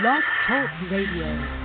Blog Talk Radio.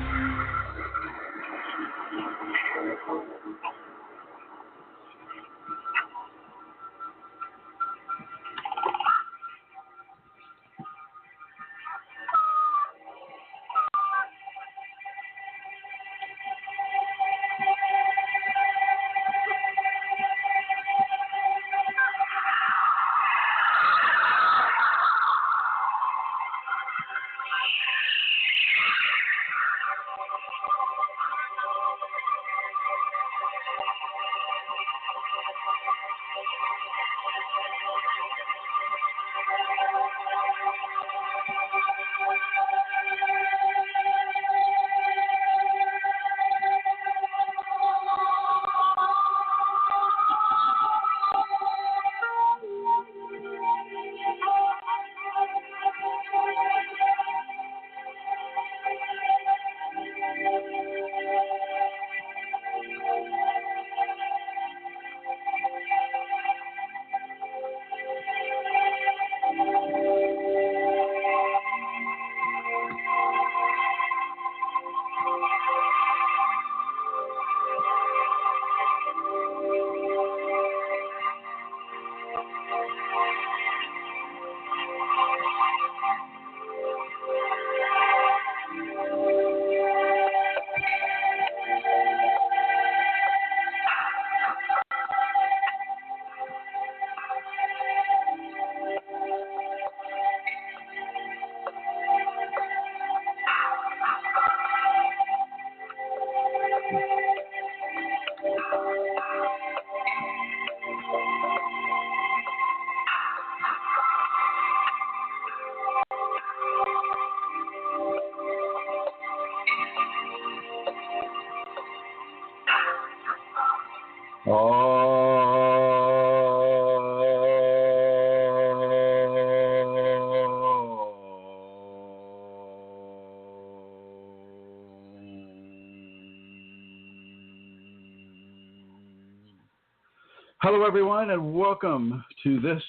Hello, everyone, and welcome to this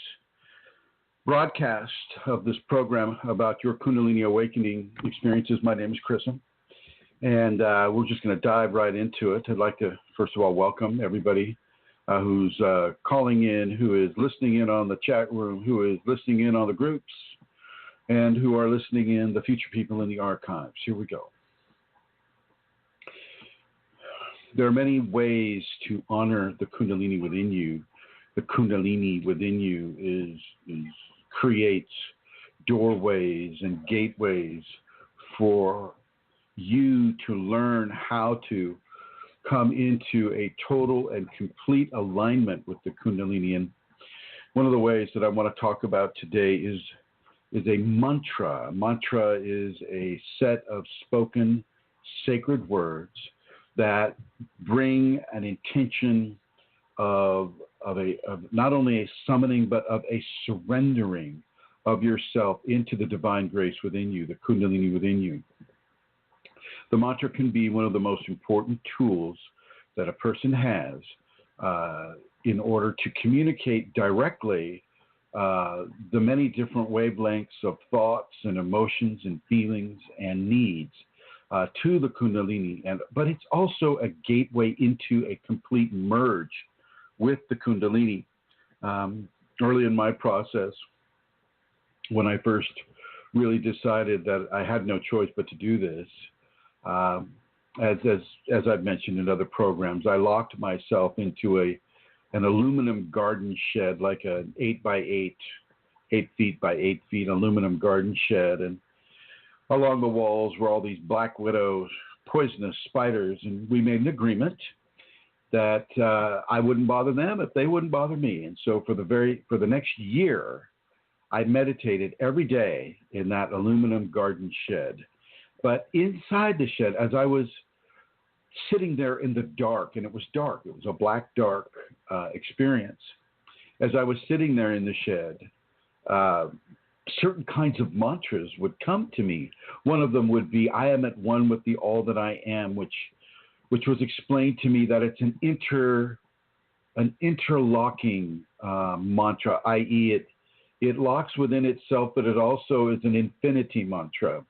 broadcast of this program about your Kundalini awakening experiences. My name is Chrism, and we're just going to dive right into it. I'd like to, first of all, welcome everybody who's calling in, who is listening in on the chat room, who is listening in on the groups, and who are listening in, the future people in the archives. Here we go. There are many ways to honor the Kundalini within you. The Kundalini within you creates doorways and gateways for you to learn how to come into a total and complete alignment with the Kundalini. And one of the ways that I want to talk about today is a mantra. A mantra is a set of spoken sacred words that bring an intention of not only a summoning, but of a surrendering of yourself into the divine grace within you, the Kundalini within you. The mantra can be one of the most important tools that a person has in order to communicate directly the many different wavelengths of thoughts and emotions and feelings and needs to the Kundalini, but it's also a gateway into a complete merge with the Kundalini. Early in my process, when I first really decided that I had no choice but to do this, as I've mentioned in other programs, I locked myself into an aluminum garden shed, like an 8 by 8 feet by 8 feet aluminum garden shed, and along the walls were all these black widow poisonous spiders, and we made an agreement that I wouldn't bother them if they wouldn't bother me. And so for the next year, I meditated every day in that aluminum garden shed. But inside the shed, as I was sitting there in the dark, and it was dark, it was a black dark experience. As I was sitting there in the shed, certain kinds of mantras would come to me. One of them would be, I am at one with the all that I am, which was explained to me that it's an interlocking mantra, i.e. it locks within itself, but it also is an infinity mantra.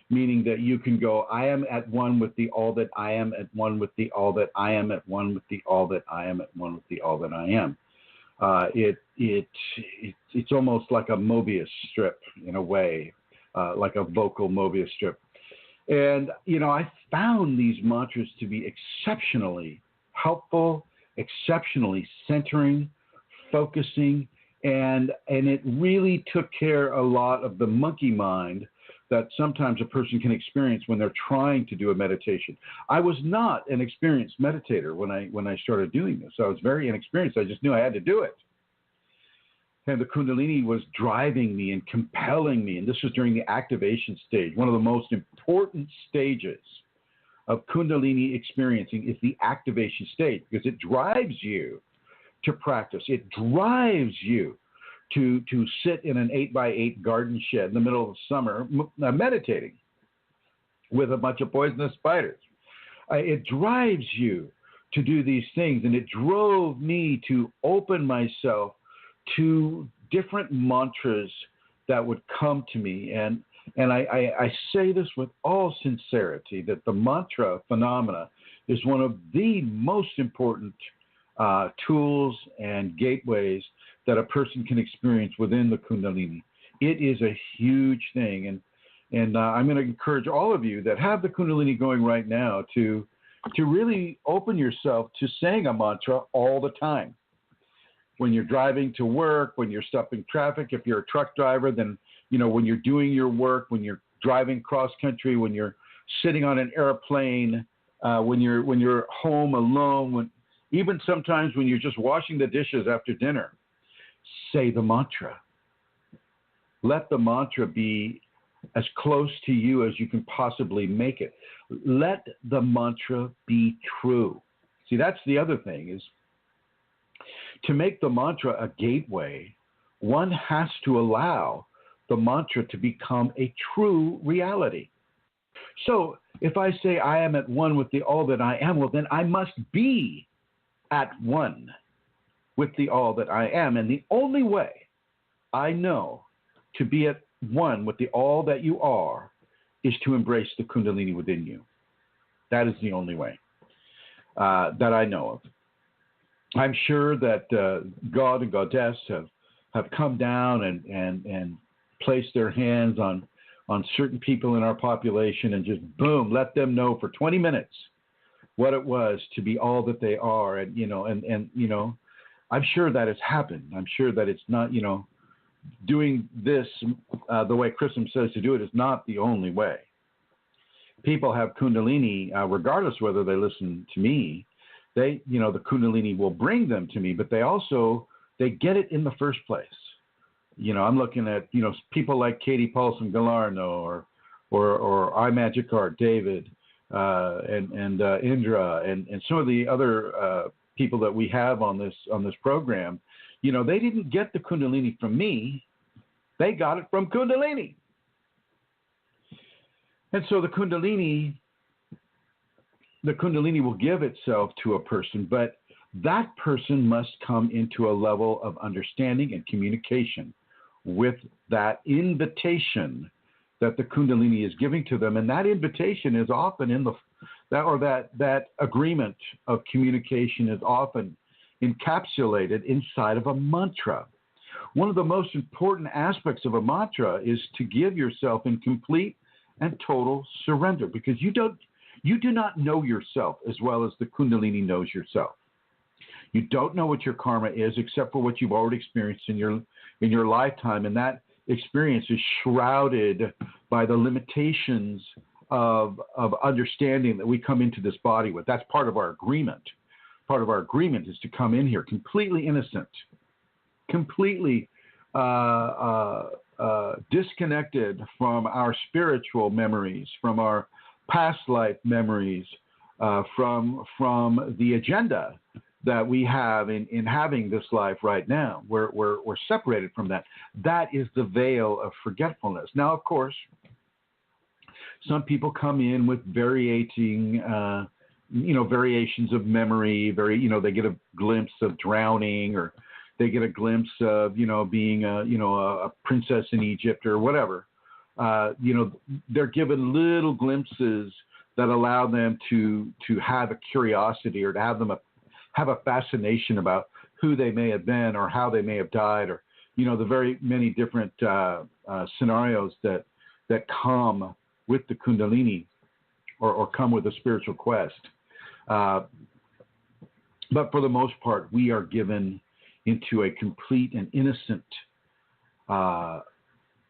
meaning that you can go, I am at one with the all that I am, at one with the all that I am, at one with the all that I am, at one with the all that I am. It's almost like a Mobius strip in a way, like a vocal Mobius strip. And, I found these mantras to be exceptionally helpful, exceptionally centering, focusing, and it really took care a lot of the monkey mind that sometimes a person can experience when they're trying to do a meditation. I was not an experienced meditator when I started doing this. I was very inexperienced. I just knew I had to do it. And the Kundalini was driving me and compelling me. And this was during the activation stage. One of the most important stages of Kundalini experiencing is the activation stage, because it drives you to practice. It drives you to sit in an 8x8 garden shed in the middle of the summer meditating with a bunch of poisonous spiders. It drives you to do these things, and it drove me to open myself to different mantras that would come to me. And I say this with all sincerity, that the mantra phenomena is one of the most important tools and gateways that a person can experience within the Kundalini. It is a huge thing. And I'm going to encourage all of you that have the Kundalini going right now to really open yourself to saying a mantra all the time. When you're driving to work, when you're stuck in traffic, if you're a truck driver, then, when you're doing your work, when you're driving cross country, when you're sitting on an airplane, when you're home alone, even sometimes when you're just washing the dishes after dinner, say the mantra. Let the mantra be as close to you as you can possibly make it. Let the mantra be true. See, that's the other thing, is to make the mantra a gateway, one has to allow the mantra to become a true reality. So if I say I am at one with the all that I am, well, then I must be at one with the all that I am. And the only way I know to be at one with the all that you are is to embrace the Kundalini within you. That is the only way that I know of. I'm sure that God and Goddess have come down and placed their hands on certain people in our population and just boom, let them know for 20 minutes what it was to be all that they are. And I'm sure that it's happened. I'm sure that it's not, doing this the way Chrism says to do it is not the only way. People have Kundalini, regardless whether they listen to me. The Kundalini will bring them to me, but they get it in the first place. I'm looking at, people like Katie Paulson Galarno or iMagic David, and Indra and some of the other people that we have on this program. They didn't get the Kundalini from me. They got it from Kundalini. And so the Kundalini will give itself to a person, but that person must come into a level of understanding and communication with that invitation that the Kundalini is giving to them. And that invitation is often that agreement of communication is often encapsulated inside of a mantra. One of the most important aspects of a mantra is to give yourself in complete and total surrender, because you do not know yourself as well as the Kundalini knows yourself. You don't know what your karma is except for what you've already experienced in your lifetime, and that experience is shrouded by the limitations of understanding that we come into this body with. That's part of our agreement. Part of our agreement is to come in here completely innocent, completely disconnected from our spiritual memories, from our past life memories, from the agenda that we have in having this life right now. We're separated from that. That is the veil of forgetfulness. Now, of course, some people come in with variations of memory. They get a glimpse of drowning, or they get a glimpse of being a princess in Egypt or whatever. they're given little glimpses that allow them to have a curiosity, or to have a fascination about who they may have been or how they may have died, or the very many different scenarios that come with the Kundalini, or come with a spiritual quest. But for the most part, we are given into a complete and innocent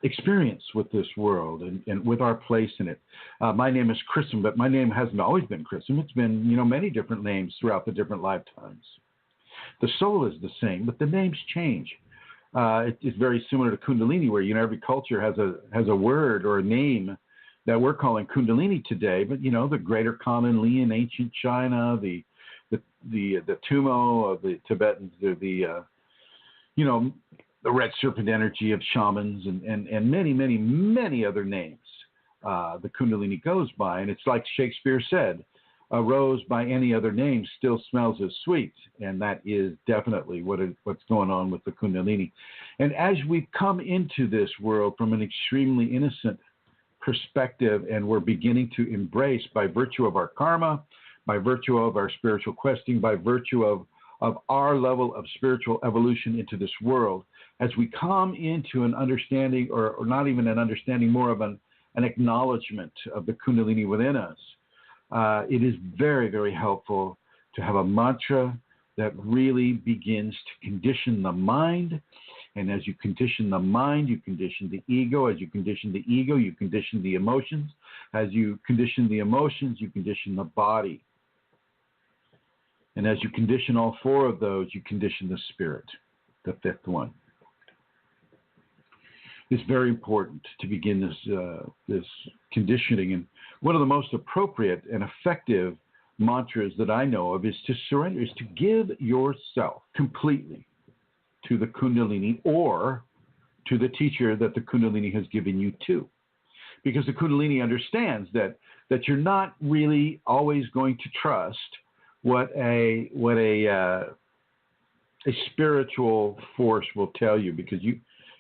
experience with this world, and with our place in it. My name is Chrism, but my name hasn't always been Chrism. It's been, many different names throughout the different lifetimes. The soul is the same, but the names change. It's very similar to Kundalini, where every culture has a word or a name that we're calling Kundalini today. But the Greater Common Li in ancient China, the Tumo of the Tibetans, the red serpent energy of shamans, and many, many, many other names the Kundalini goes by. And it's like Shakespeare said, a rose by any other name still smells as sweet. And that is definitely what's going on with the Kundalini. And as we've come into this world from an extremely innocent perspective, and we're beginning to embrace, by virtue of our karma, by virtue of our spiritual questing, by virtue of our level of spiritual evolution into this world, as we come into an understanding, or not even an understanding, more of an acknowledgement of the Kundalini within us, it is very, very helpful to have a mantra that really begins to condition the mind. And as you condition the mind, you condition the ego. As you condition the ego, you condition the emotions. As you condition the emotions, you condition the body. And as you condition all four of those, you condition the spirit, the fifth one. It's very important to begin this conditioning. And one of the most appropriate and effective mantras that I know of is to surrender, is to give yourself completely to the Kundalini, or to the teacher that the Kundalini has given you to. Because the Kundalini understands that you're not really always going to trust what a spiritual force will tell you, because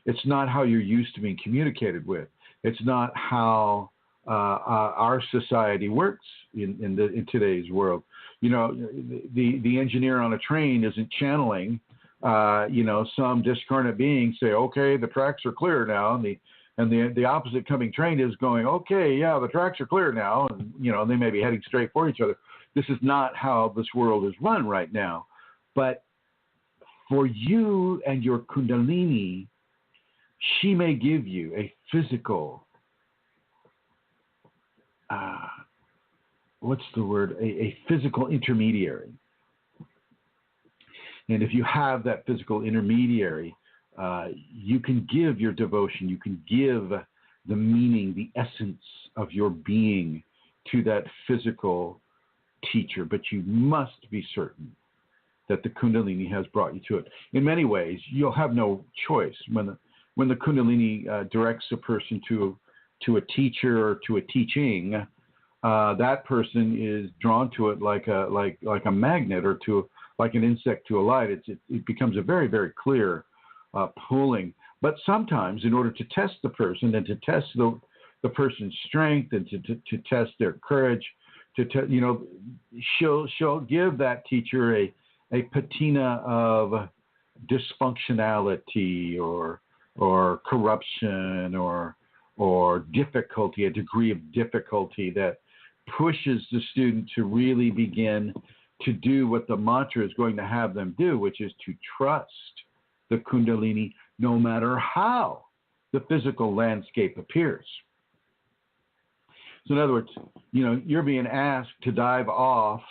it's not how you're used to being communicated with. It's not how our society works in today's world. The engineer on a train isn't channeling some discarnate being say, okay, the tracks are clear now, and the opposite coming train is going, okay, yeah, the tracks are clear now, and they may be heading straight for each other. This is not how this world is run right now. But for you and your Kundalini, she may give you a physical, a physical intermediary. And if you have that physical intermediary, you can give your devotion, you can give the meaning, the essence of your being to that physical teacher, but you must be certain that the Kundalini has brought you to it. In many ways, you'll have no choice. When the Kundalini directs a person to a teacher or to a teaching, that person is drawn to it like a magnet, or like an insect to a light. It becomes a very, very clear pulling. But sometimes, in order to test the person, and to test the person's strength, and to test their courage, she'll give that teacher a patina of dysfunctionality or corruption or difficulty, a degree of difficulty that pushes the student to really begin to do what the mantra is going to have them do, which is to trust the Kundalini no matter how the physical landscape appears. So in other words, you're being asked to dive off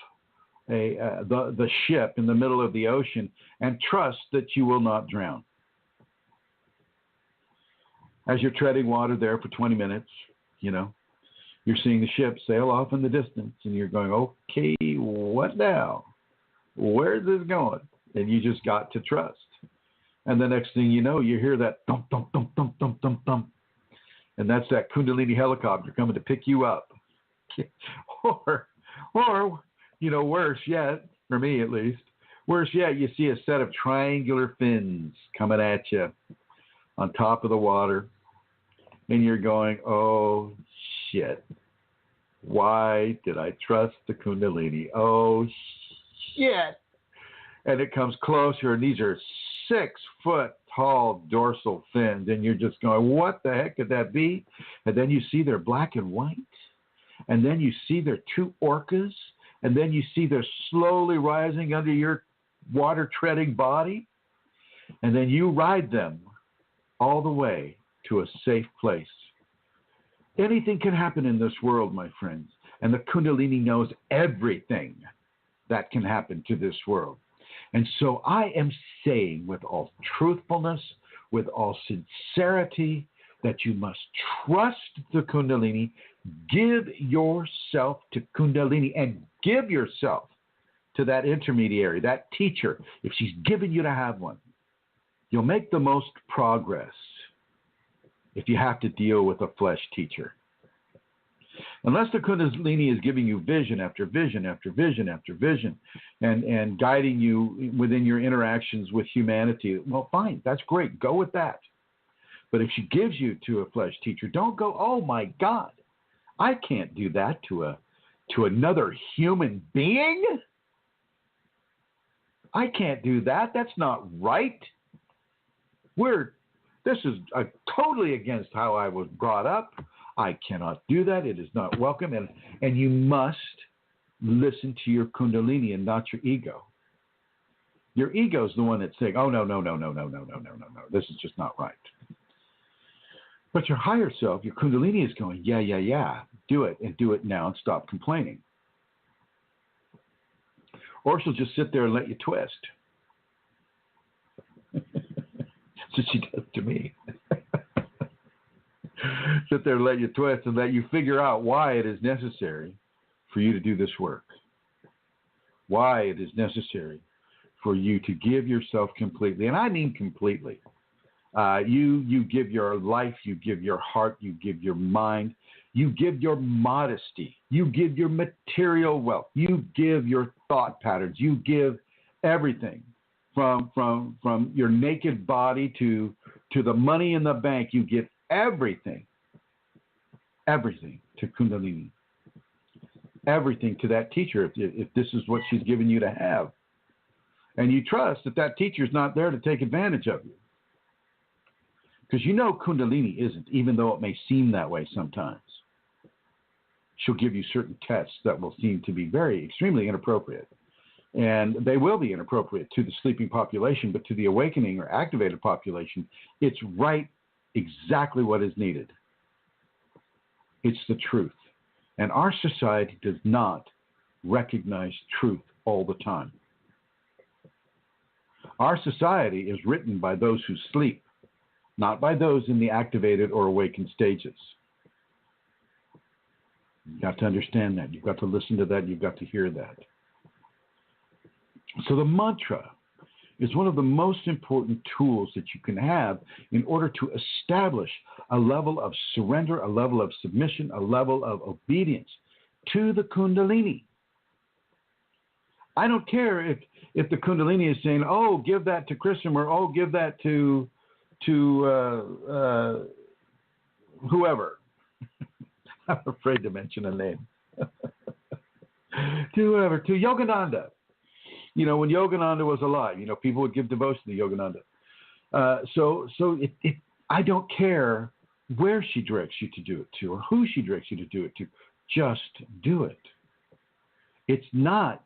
the ship in the middle of the ocean and trust that you will not drown. As you're treading water there for 20 minutes, you're seeing the ship sail off in the distance, and you're going, okay, what now? Where's this going? And you just got to trust. And the next thing you know, you hear that thump, thump, thump, thump, thump, thump, thump. And that's that Kundalini helicopter coming to pick you up. or, worse yet, for me at least, worse yet, you see a set of triangular fins coming at you on top of the water. and you're going, oh, shit. Why did I trust the Kundalini? Oh, shit. And it comes closer, and these are 6-foot tall dorsal fins, and you're just going, what the heck could that be? And then you see they're black and white, and then you see they're two orcas, and then you see they're slowly rising under your water-treading body, and then you ride them all the way to a safe place. Anything can happen in this world, my friends, and the Kundalini knows everything that can happen to this world. And so I am saying with all truthfulness, with all sincerity, that you must trust the Kundalini, give yourself to Kundalini, and give yourself to that intermediary, that teacher, if she's given you to have one. You'll make the most progress if you have to deal with a flesh teacher. Unless the Kundalini is giving you vision after vision after vision after vision and guiding you within your interactions with humanity, well, fine, that's great. Go with that. But if she gives you to a flesh teacher, don't go, oh, my God, I can't do that to another human being. I can't do that. That's not right. This is totally against how I was brought up. I cannot do that. It is not welcome. And you must listen to your Kundalini and not your ego. Your ego is the one that's saying, oh, no. This is just not right. But your higher self, your Kundalini is going, yeah. Do it, and do it now, and stop complaining. Or she'll just sit there and let you twist. That's what she does to me. Sit there and let you twist and let you figure out why it is necessary for you to do this work. Why it is necessary for you to give yourself completely. And I mean completely. You give your life, you give your heart, you give your mind, you give your modesty, you give your material wealth, you give your thought patterns, you give everything from your naked body to the money in the bank. You give everything to Kundalini, everything to that teacher if this is what she's given you to have. And you trust that teacher's not there to take advantage of you. Because you know Kundalini isn't, even though it may seem that way sometimes. She'll give you certain tests that will seem to be extremely inappropriate. And they will be inappropriate to the sleeping population, but to the awakening or activated population, it's right exactly what is needed. It's the truth. And our society does not recognize truth all the time. Our society is written by those who sleep, not by those in the activated or awakened stages. You've got to understand that. You've got to listen to that. You've got to hear that. So the mantra is one of the most important tools that you can have in order to establish a level of surrender, a level of submission, a level of obedience to the Kundalini. I don't care if the Kundalini is saying, oh, give that to Chrism, or oh, give that to whoever. I'm afraid to mention a name. To Yogananda. When Yogananda was alive, people would give devotion to Yogananda. I don't care where she directs you to do it to or who she directs you to do it to. Just do it. It's not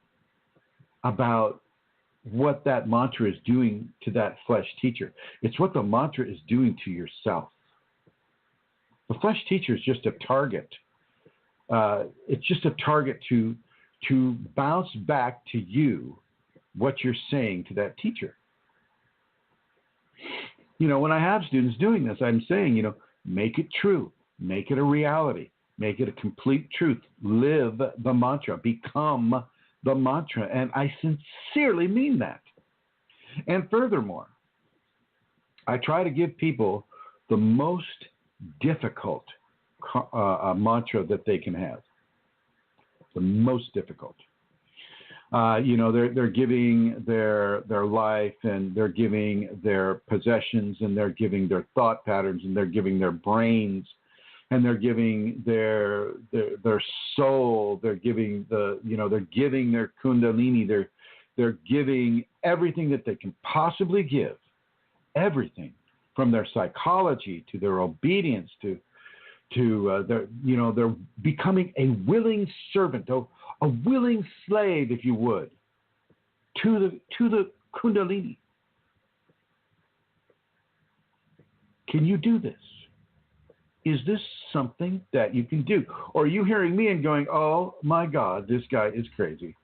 about what that mantra is doing to that flesh teacher. It's what the mantra is doing to yourself. The flesh teacher is just a target. It's just a target to bounce back to you what you're saying to that teacher. When I have students doing this, I'm saying, make it true. Make it a reality. Make it a complete truth. Live the mantra. Become the mantra. And I sincerely mean that. And furthermore, I try to give people the most difficult mantra that they can have. The most difficult. They're giving their life, and they're giving their possessions, and they're giving their thought patterns, and they're giving their brains, and they're giving their soul. They're giving they're giving their Kundalini. They're giving everything that they can possibly give, everything from their psychology to their obedience to they're becoming a willing servant, a willing slave, if you would, to the Kundalini. Can you do this? Is this something that you can do? Or are you hearing me and going, oh my God, this guy is crazy.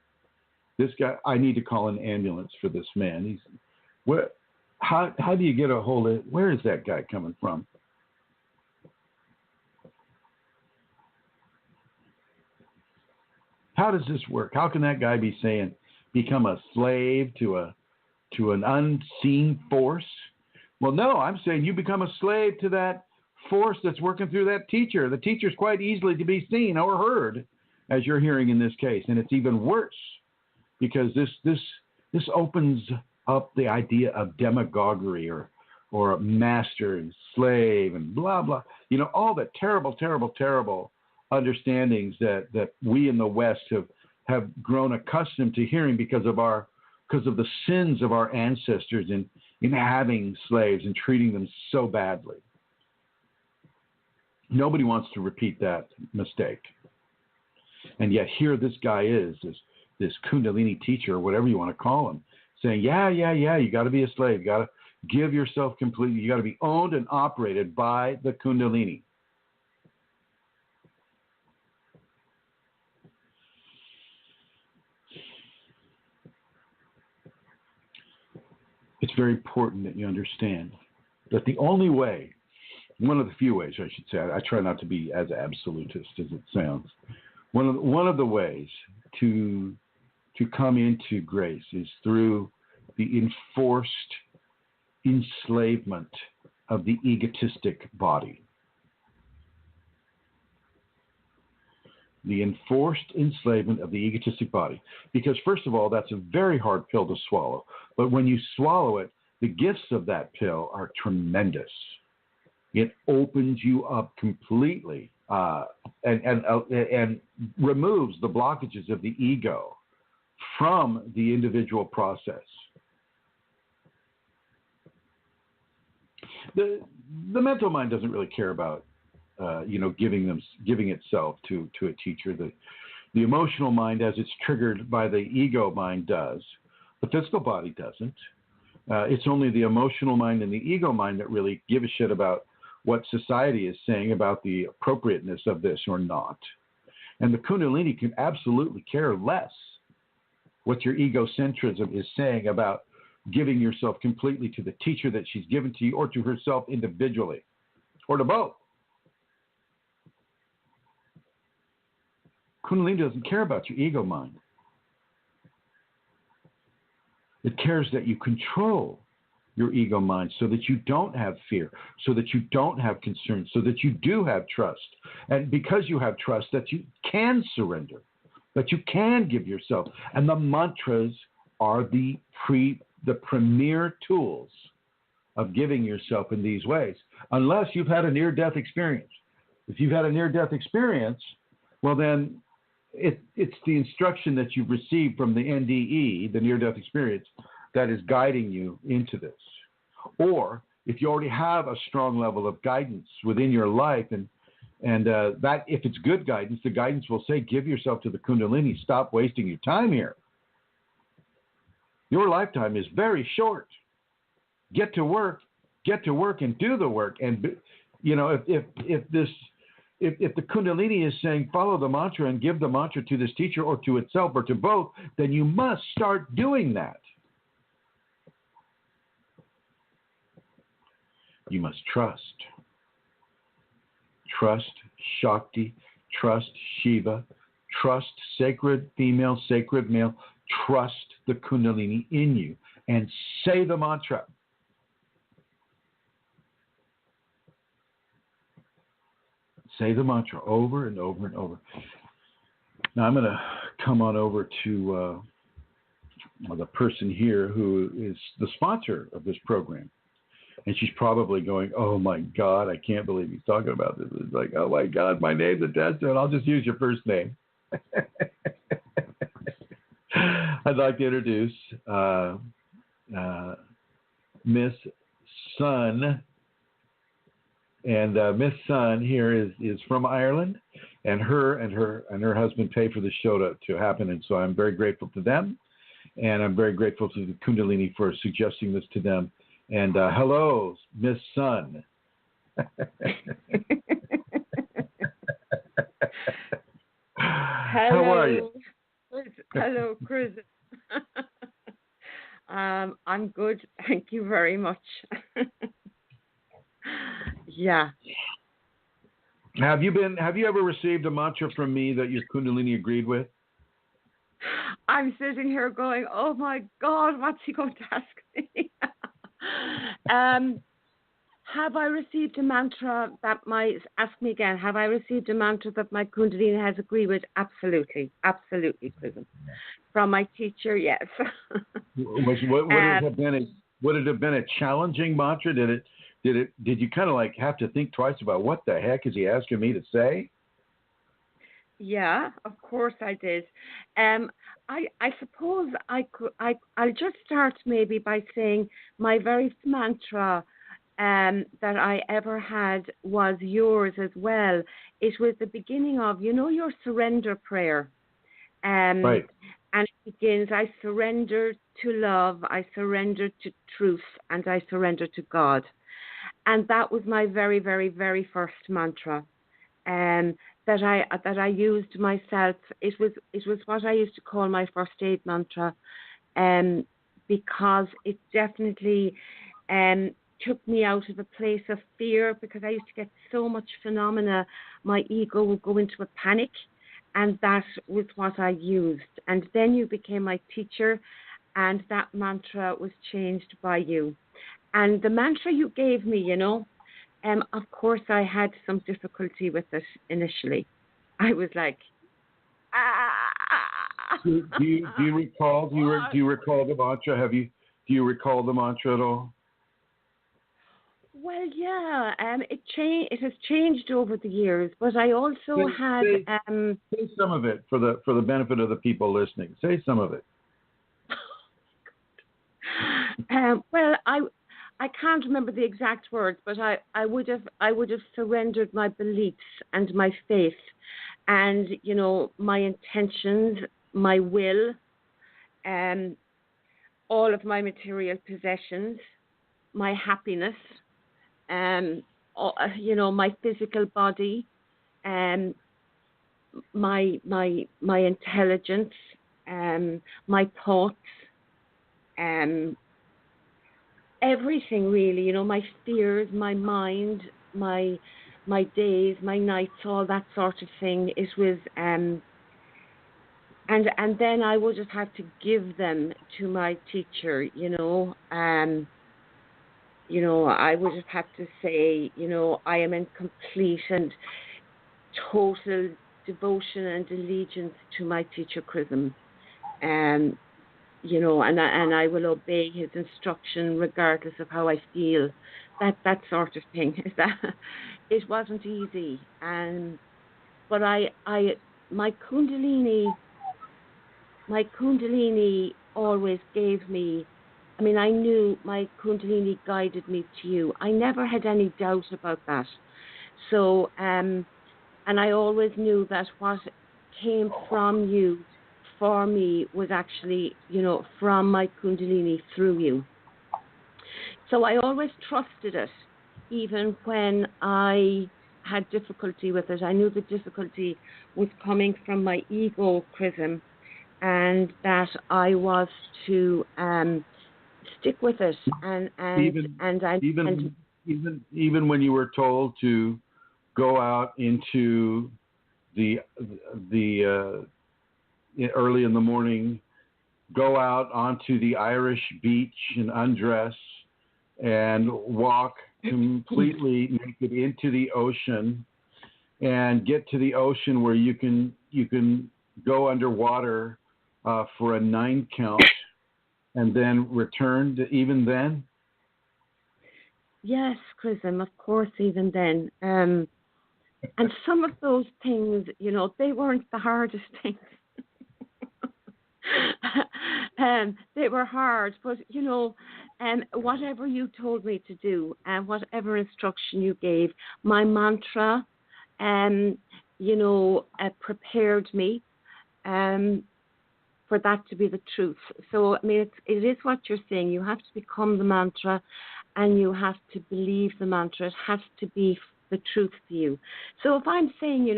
This guy, I need to call an ambulance for this man. How do you get a hold of, where is that guy coming from? How does this work? How can that guy be saying, become a slave to an unseen force? Well, no, I'm saying you become a slave to that force that's working through that teacher. The teacher's quite easily to be seen or heard, as you're hearing in this case. And it's even worse because this opens up the idea of demagoguery or master and slave and blah, blah. All the terrible, terrible, terrible understandings that we in the West have grown accustomed to hearing because of the sins of our ancestors in having slaves and treating them so badly. Nobody wants to repeat that mistake. And yet here this guy is, this Kundalini teacher, or whatever you want to call him, saying, yeah, you got to be a slave. You got to give yourself completely. You got to be owned and operated by the Kundalini. It's very important that you understand that the only way, one of the few ways, I should say, I try not to be as absolutist as it sounds. One of the ways to come into grace is through the enforced enslavement of the egotistic body. The enforced enslavement of the egotistic body. Because first of all, that's a very hard pill to swallow. But when you swallow it, the gifts of that pill are tremendous. It opens you up completely and removes the blockages of the ego from the individual process. The mental mind doesn't really care about giving itself to a teacher. The emotional mind, as it's triggered by the ego mind, does. The physical body doesn't. It's only the emotional mind and the ego mind that really give a shit about what society is saying about the appropriateness of this or not. And the Kundalini can absolutely care less what your egocentrism is saying about giving yourself completely to the teacher that she's given to you, or to herself individually, or to both. Kundalini doesn't care about your ego mind. It cares that you control your ego mind so that you don't have fear, so that you don't have concern, so that you do have trust. And because you have trust, that you can surrender, that you can give yourself. And the mantras are the premier tools of giving yourself in these ways, unless you've had a near-death experience. If you've had a near-death experience, well then it's the instruction that you've received from the NDE, the near-death experience, that is guiding you into this. Or if you already have a strong level of guidance within your life, and that if it's good guidance, the guidance will say, give yourself to the Kundalini. Stop wasting your time here. Your lifetime is very short. Get to work and do the work. And if the Kundalini is saying follow the mantra and give the mantra to this teacher or to itself or to both, then you must start doing that. You must trust. Trust Shakti, trust Shiva, trust sacred female, sacred male, trust the Kundalini in you, and say the mantra. Say the mantra over and over and over. Now I'm going to come on over to the person here who is the sponsor of this program. And she's probably going, oh, my God, I can't believe he's talking about this. It's like, oh, my God, my name's attached to it. I'll just use your first name. I'd like to introduce Miss Sun. And Miss Sun here is from Ireland, and her husband paid for the show to happen. And so I'm very grateful to them. And I'm very grateful to the Kundalini for suggesting this to them. And hello, Miss Sun. How are you? Hello, Chris. I'm good. Thank you very much. Yeah. Have you ever received a mantra from me that your Kundalini agreed with? I'm sitting here going, oh my God, what's he going to ask me? Have I received a mantra that ask me again, have I received a mantra that my Kundalini has agreed with? Absolutely, Chrism. From my teacher, yes. Would it have been a challenging mantra? Did you kind of like have to think twice about what the heck is he asking me to say? Yeah, of course I did. I suppose I'll just start maybe by saying my very first mantra that I ever had was yours as well. It was the beginning of, your surrender prayer. Right. And it begins, I surrender to love, I surrender to truth, and I surrender to God. And that was my very, very, very first mantra. That I used myself. It was what I used to call my first aid mantra, because it definitely took me out of a place of fear, because I used to get so much phenomena, my ego would go into a panic, and that was what I used. And then you became my teacher, and that mantra was changed by you. And the mantra you gave me, of course, I had some difficulty with it initially. I was like, Do you recall? Do you recall the mantra? Do you recall the mantra at all? Well, yeah. It has changed over the years, but I also say some of it for the benefit of the people listening. Say some of it. Well, I can't remember the exact words, but I would have surrendered my beliefs and my faith, and my intentions, my will, all of my material possessions, my happiness, my physical body, my intelligence, my thoughts, everything really, my fears, my mind, my days, my nights, all that sort of thing. It was, and then I would have had to give them to my teacher, I would have had to say, I am in complete and total devotion and allegiance to my teacher Chrism. And I will obey his instruction regardless of how I feel. That sort of thing. It wasn't easy, but my Kundalini always gave me. I mean, I knew my Kundalini guided me to you. I never had any doubt about that. So, and I always knew that what came from you for me was actually, from my Kundalini through you. So I always trusted it, even when I had difficulty with it. I knew the difficulty was coming from my ego, Chrism, and that I was to stick with it. Even when you were told to go out into the early in the morning, go out onto the Irish beach and undress and walk completely naked into the ocean and get to the ocean where you can go underwater for a 9 count and then returned even then? Yes, Chrism, of course, even then. And some of those things, they weren't the hardest things. They were hard, but whatever you told me to do and whatever instruction you gave, my mantra, prepared me for that to be the truth. So, I mean, it is what you're saying. You have to become the mantra, and you have to believe the mantra. It has to be the truth for you. So if I'm saying,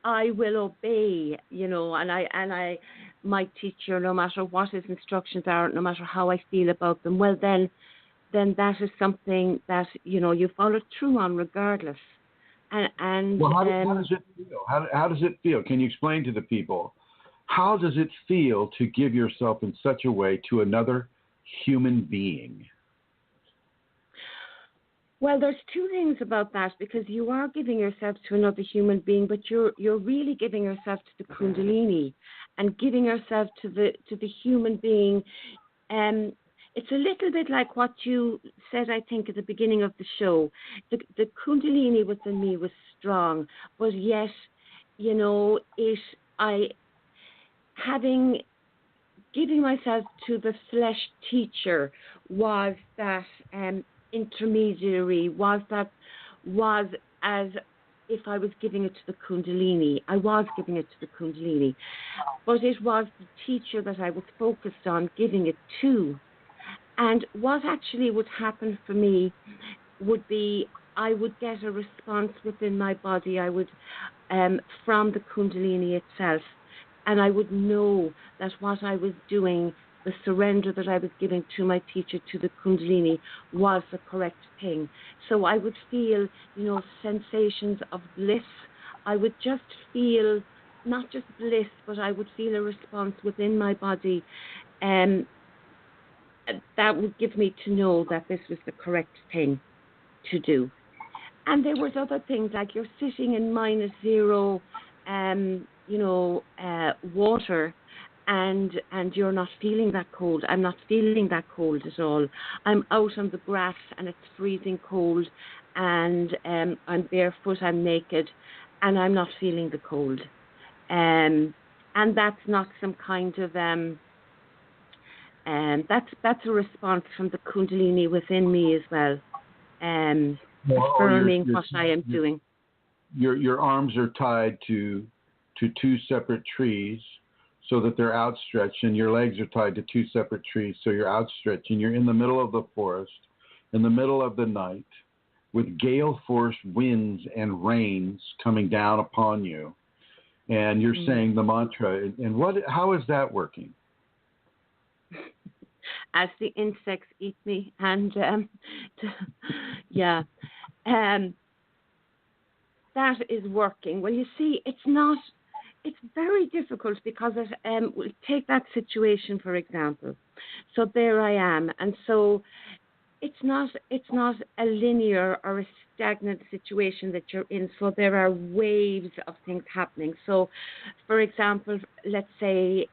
I will obey, and I my teacher, no matter what his instructions are, no matter how I feel about them, well then that is something that you follow through on regardless. And well, how does it feel? How does it feel? Can you explain to the people? How does it feel to give yourself in such a way to another human being? Well, there's two things about that, because you are giving yourself to another human being, but you're really giving yourself to the Kundalini and giving yourself to the human being. It's a little bit like what you said, I think, at the beginning of the show. The Kundalini within me was strong, but yet, giving myself to the flesh teacher was that intermediary, was as if I was giving it to the Kundalini. I was giving it to the Kundalini, but it was the teacher that I was focused on giving it to. And what actually would happen for me would be I would get a response within my body. I would from the Kundalini itself. And I would know that what I was doing, the surrender that I was giving to my teacher, to the Kundalini, was the correct thing. So I would feel, sensations of bliss. I would just feel, not just bliss, but I would feel a response within my body. That would give me to know that this was the correct thing to do. And there was other things, like you're sitting in -0, water, and you're not feeling that cold. I'm not feeling that cold at all. I'm out on the grass and it's freezing cold, and I'm barefoot, I'm naked, and I'm not feeling the cold. And that's not some kind of that's a response from the Kundalini within me as well, affirming what I am doing. Your arms are tied to two separate trees, so that they're outstretched, and your legs are tied to two separate trees, so you're outstretched, and you're in the middle of the forest, in the middle of the night, with gale force winds and rains coming down upon you, and you're saying the mantra. And how is that working? As the insects eat me, and that is working. Well, you see, it's very difficult, because we'll take that situation, for example. So there I am, and so it's not a linear or a stagnant situation that you're in. So there are waves of things happening. So, for example, let's say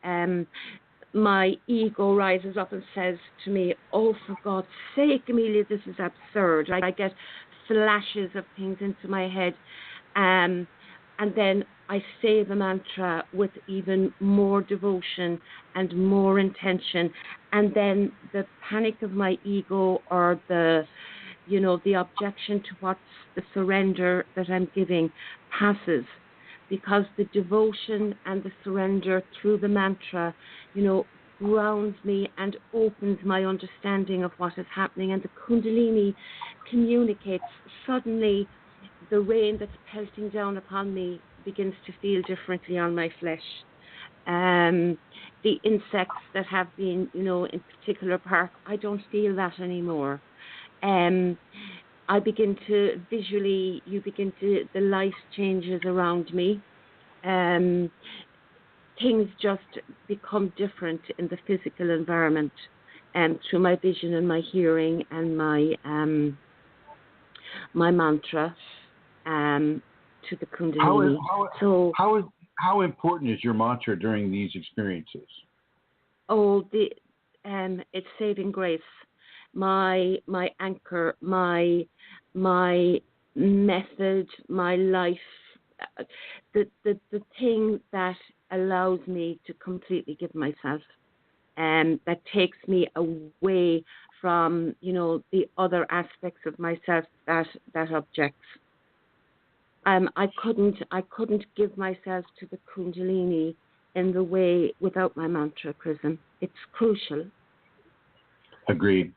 my ego rises up and says to me, "Oh, for God's sake, Amelia, this is absurd." I get flashes of things into my head, and then I say the mantra with even more devotion and more intention, and then the panic of my ego, or the objection to what's the surrender that I'm giving, passes, because the devotion and the surrender through the mantra, grounds me and opens my understanding of what is happening. And the Kundalini communicates. Suddenly, the rain that's pelting down upon me begins to feel differently on my flesh. The insects that have been, in particular park, I don't feel that anymore. I begin to visually, the light changes around me. Things just become different in the physical environment, through my vision and my hearing and my mantra to the Kundalini. How important is your mantra during these experiences? Oh, it's saving grace, my anchor, my method, my life, the thing that allows me to completely give myself, and that takes me away from, the other aspects of myself that objects. I couldn't give myself to the Kundalini in the way without my mantra, Chrism. It's crucial. Agreed.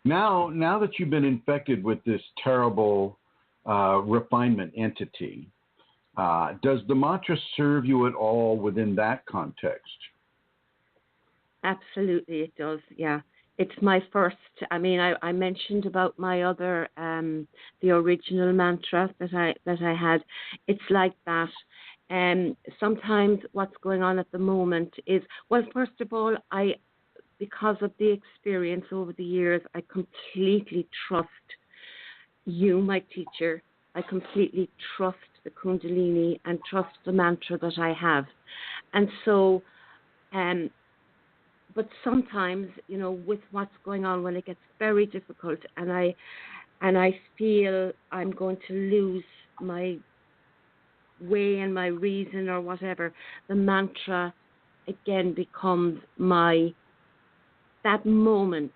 Now that you've been infected with this terrible refinement entity, does the mantra serve you at all within that context? Absolutely, it does. Yeah, it's my first. I mean, I mentioned about my other, the original mantra that I had. It's like that. Sometimes what's going on at the moment is, well, first of all, because of the experience over the years, I completely trust you, my teacher. I completely trust the Kundalini and trust the mantra that I have, and so. But sometimes, with what's going on, when it gets very difficult, and I feel I'm going to lose my way and my reason or whatever, the mantra again becomes that moment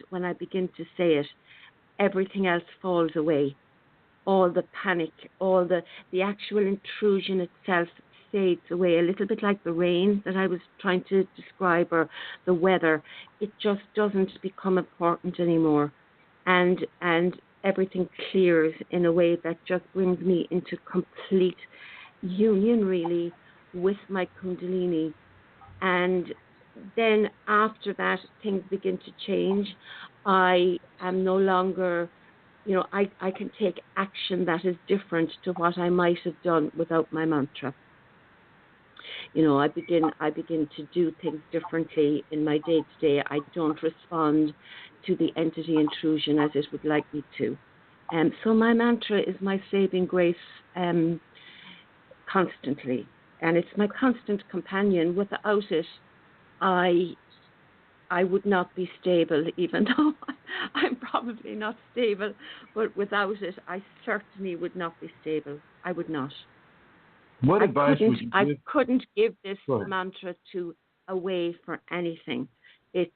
when I begin to say it, everything else falls away. All the panic, all the actual intrusion itself fades away, a little bit like the rain that I was trying to describe, or the weather. It just doesn't become important anymore, and everything clears in a way that just brings me into complete union, really, with my Kundalini. And then after that, things begin to change. I am no longer, I can take action that is different to what I might have done without my mantra. I begin to do things differently in my day to day. I don't respond to the entity intrusion as it would like me to. So my mantra is my saving grace, constantly, and it's my constant companion. Without it, I would not be stable, even though I'm probably not stable. But without it, I certainly would not be stable. I would not. What advice would you give? I couldn't give this mantra away for anything. It's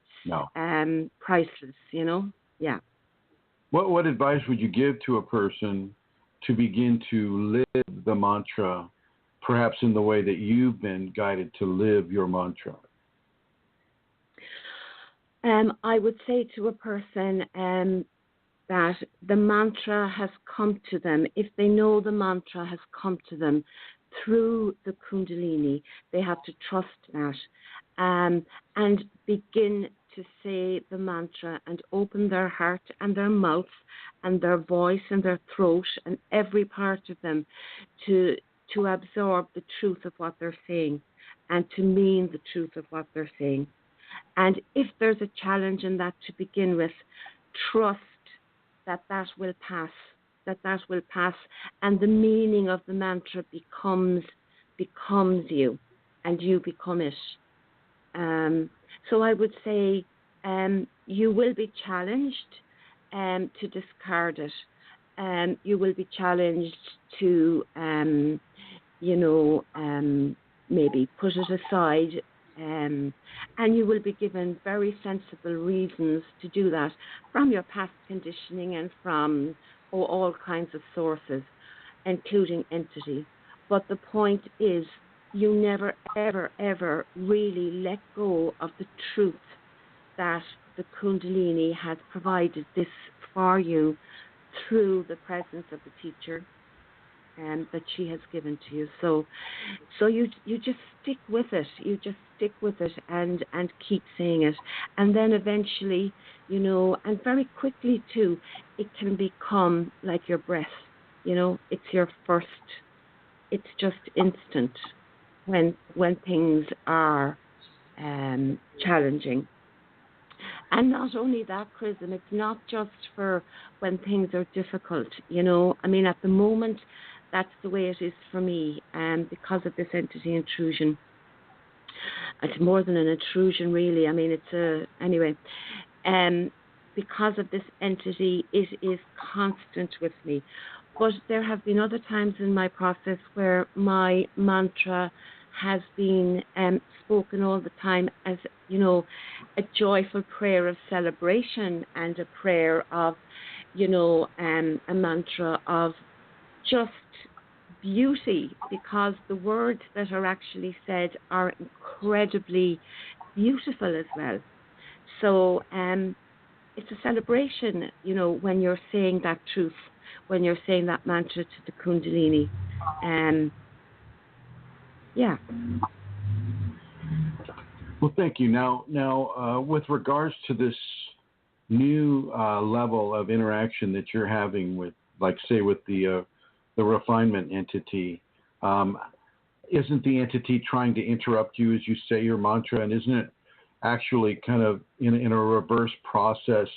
priceless, Yeah. What advice would you give to a person to begin to live the mantra, perhaps in the way that you've been guided to live your mantra? I would say to a person that the mantra has come to them. If they know the mantra has come to them through the Kundalini, they have to trust that, and begin to say the mantra and open their heart and their mouth and their voice and their throat and every part of them to absorb the truth of what they're saying and to mean the truth of what they're saying. And if there's a challenge in that to begin with, trust that will pass, that will pass, and the meaning of the mantra becomes you, and you become it. So I would say you will be challenged to discard it. You will be challenged to, maybe put it aside. And you will be given very sensible reasons to do that from your past conditioning and from all kinds of sources, including entity. But the point is, you never, ever, ever really let go of the truth that the Kundalini has provided this for you through the presence of the teacher that she has given to you. So you just stick with it. You just stick with it and keep saying it. And then eventually, and very quickly too, it can become like your breath. It's your first. It's just instant when things are challenging. And not only that, Chrism, it's not just for when things are difficult. I mean, at the moment, that's the way it is for me, because of this entity intrusion. It's more than an intrusion, really. I mean, anyway. Um, because of this entity, it is constant with me. But there have been other times in my process where my mantra has been spoken all the time as, a joyful prayer of celebration and a prayer of, a mantra of just beauty, because the words that are actually said are incredibly beautiful as well. So it's a celebration, when you're saying that truth, when you're saying that mantra to the Kundalini. Yeah. Well, thank you. Now, with regards to this new level of interaction that you're having with, like, say, with the refinement entity, isn't the entity trying to interrupt you as you say your mantra, and isn't it actually kind of in a reverse process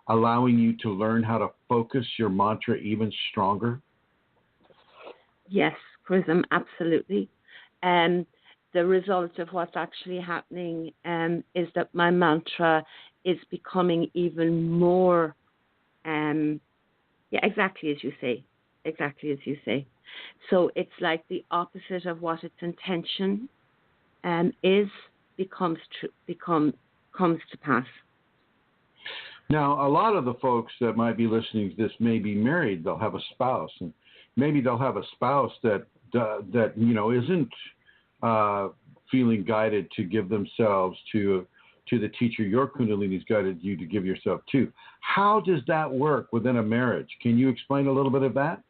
allowing you to learn how to focus your mantra even stronger? Yes, Chrism, absolutely. The result of what's actually happening is that my mantra is becoming even more, exactly as you say. Exactly as you say. So it's like the opposite of what its intention comes to pass. Now, a lot of the folks that might be listening to this may be married. They'll have a spouse, and maybe they'll have a spouse that isn't feeling guided to give themselves to the teacher your Kundalini's guided you to give yourself to. How does that work within a marriage? Can you explain a little bit of that?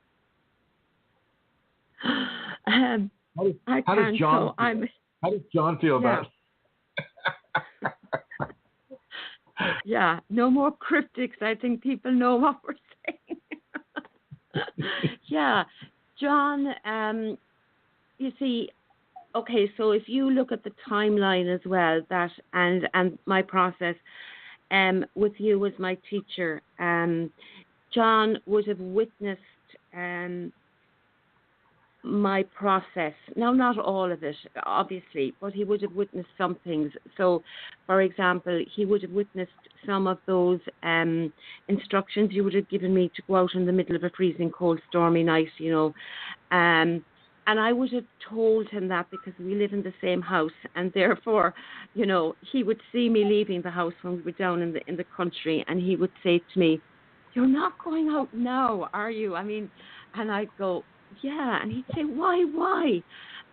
How does John feel about it? Yeah, no more cryptics. I think people know what we're saying. Yeah, John, you see, okay, so if you look at the timeline as well, that and my process with you as my teacher, John would have witnessed my process. Now, not all of it, obviously, but he would have witnessed some things. So, for example, he would have witnessed some of those instructions you would have given me to go out in the middle of a freezing cold, stormy night, and I would have told him that because we live in the same house, and therefore, he would see me leaving the house when we were down in the country, and he would say to me, "You're not going out now, are you?" I mean, and I'd go, "Yeah," and he'd say, why?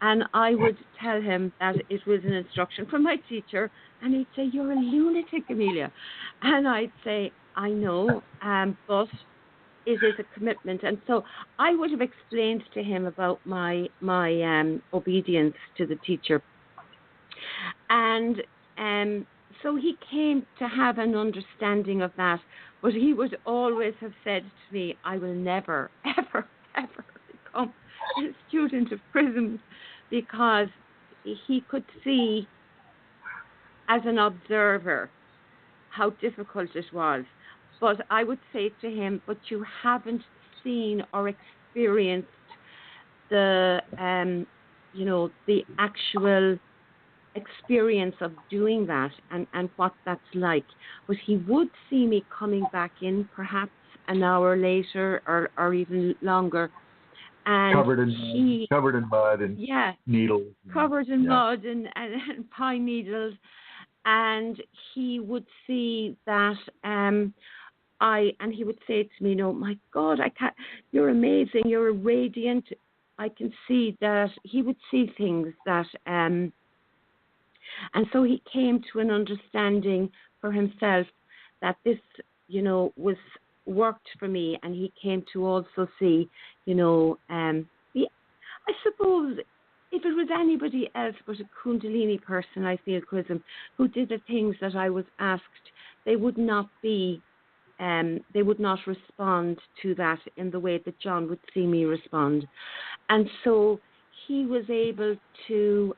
And I would tell him that it was an instruction from my teacher, and he'd say, "You're a lunatic, Amelia." And I'd say, "I know, but it is a commitment." And so I would have explained to him about my obedience to the teacher. And so he came to have an understanding of that, but he would always have said to me, "I will never, ever, ever become a student of Chrism," because he could see as an observer how difficult it was. But I would say to him, "But you haven't seen or experienced the the actual experience of doing that and what that's like." But he would see me coming back in perhaps an hour later or even longer, and covered in mud and needles. Covered in mud and pine needles. And he would see that and he would say to me, "No, my God, I can't. You're amazing. You're radiant." I can see that he would see things that and so he came to an understanding for himself that this, was worked for me, and he came to also see, I suppose if it was anybody else but a Kundalini person, I feel, Chrism, who did the things that I was asked, they would not respond to that in the way that John would see me respond. And so he was able to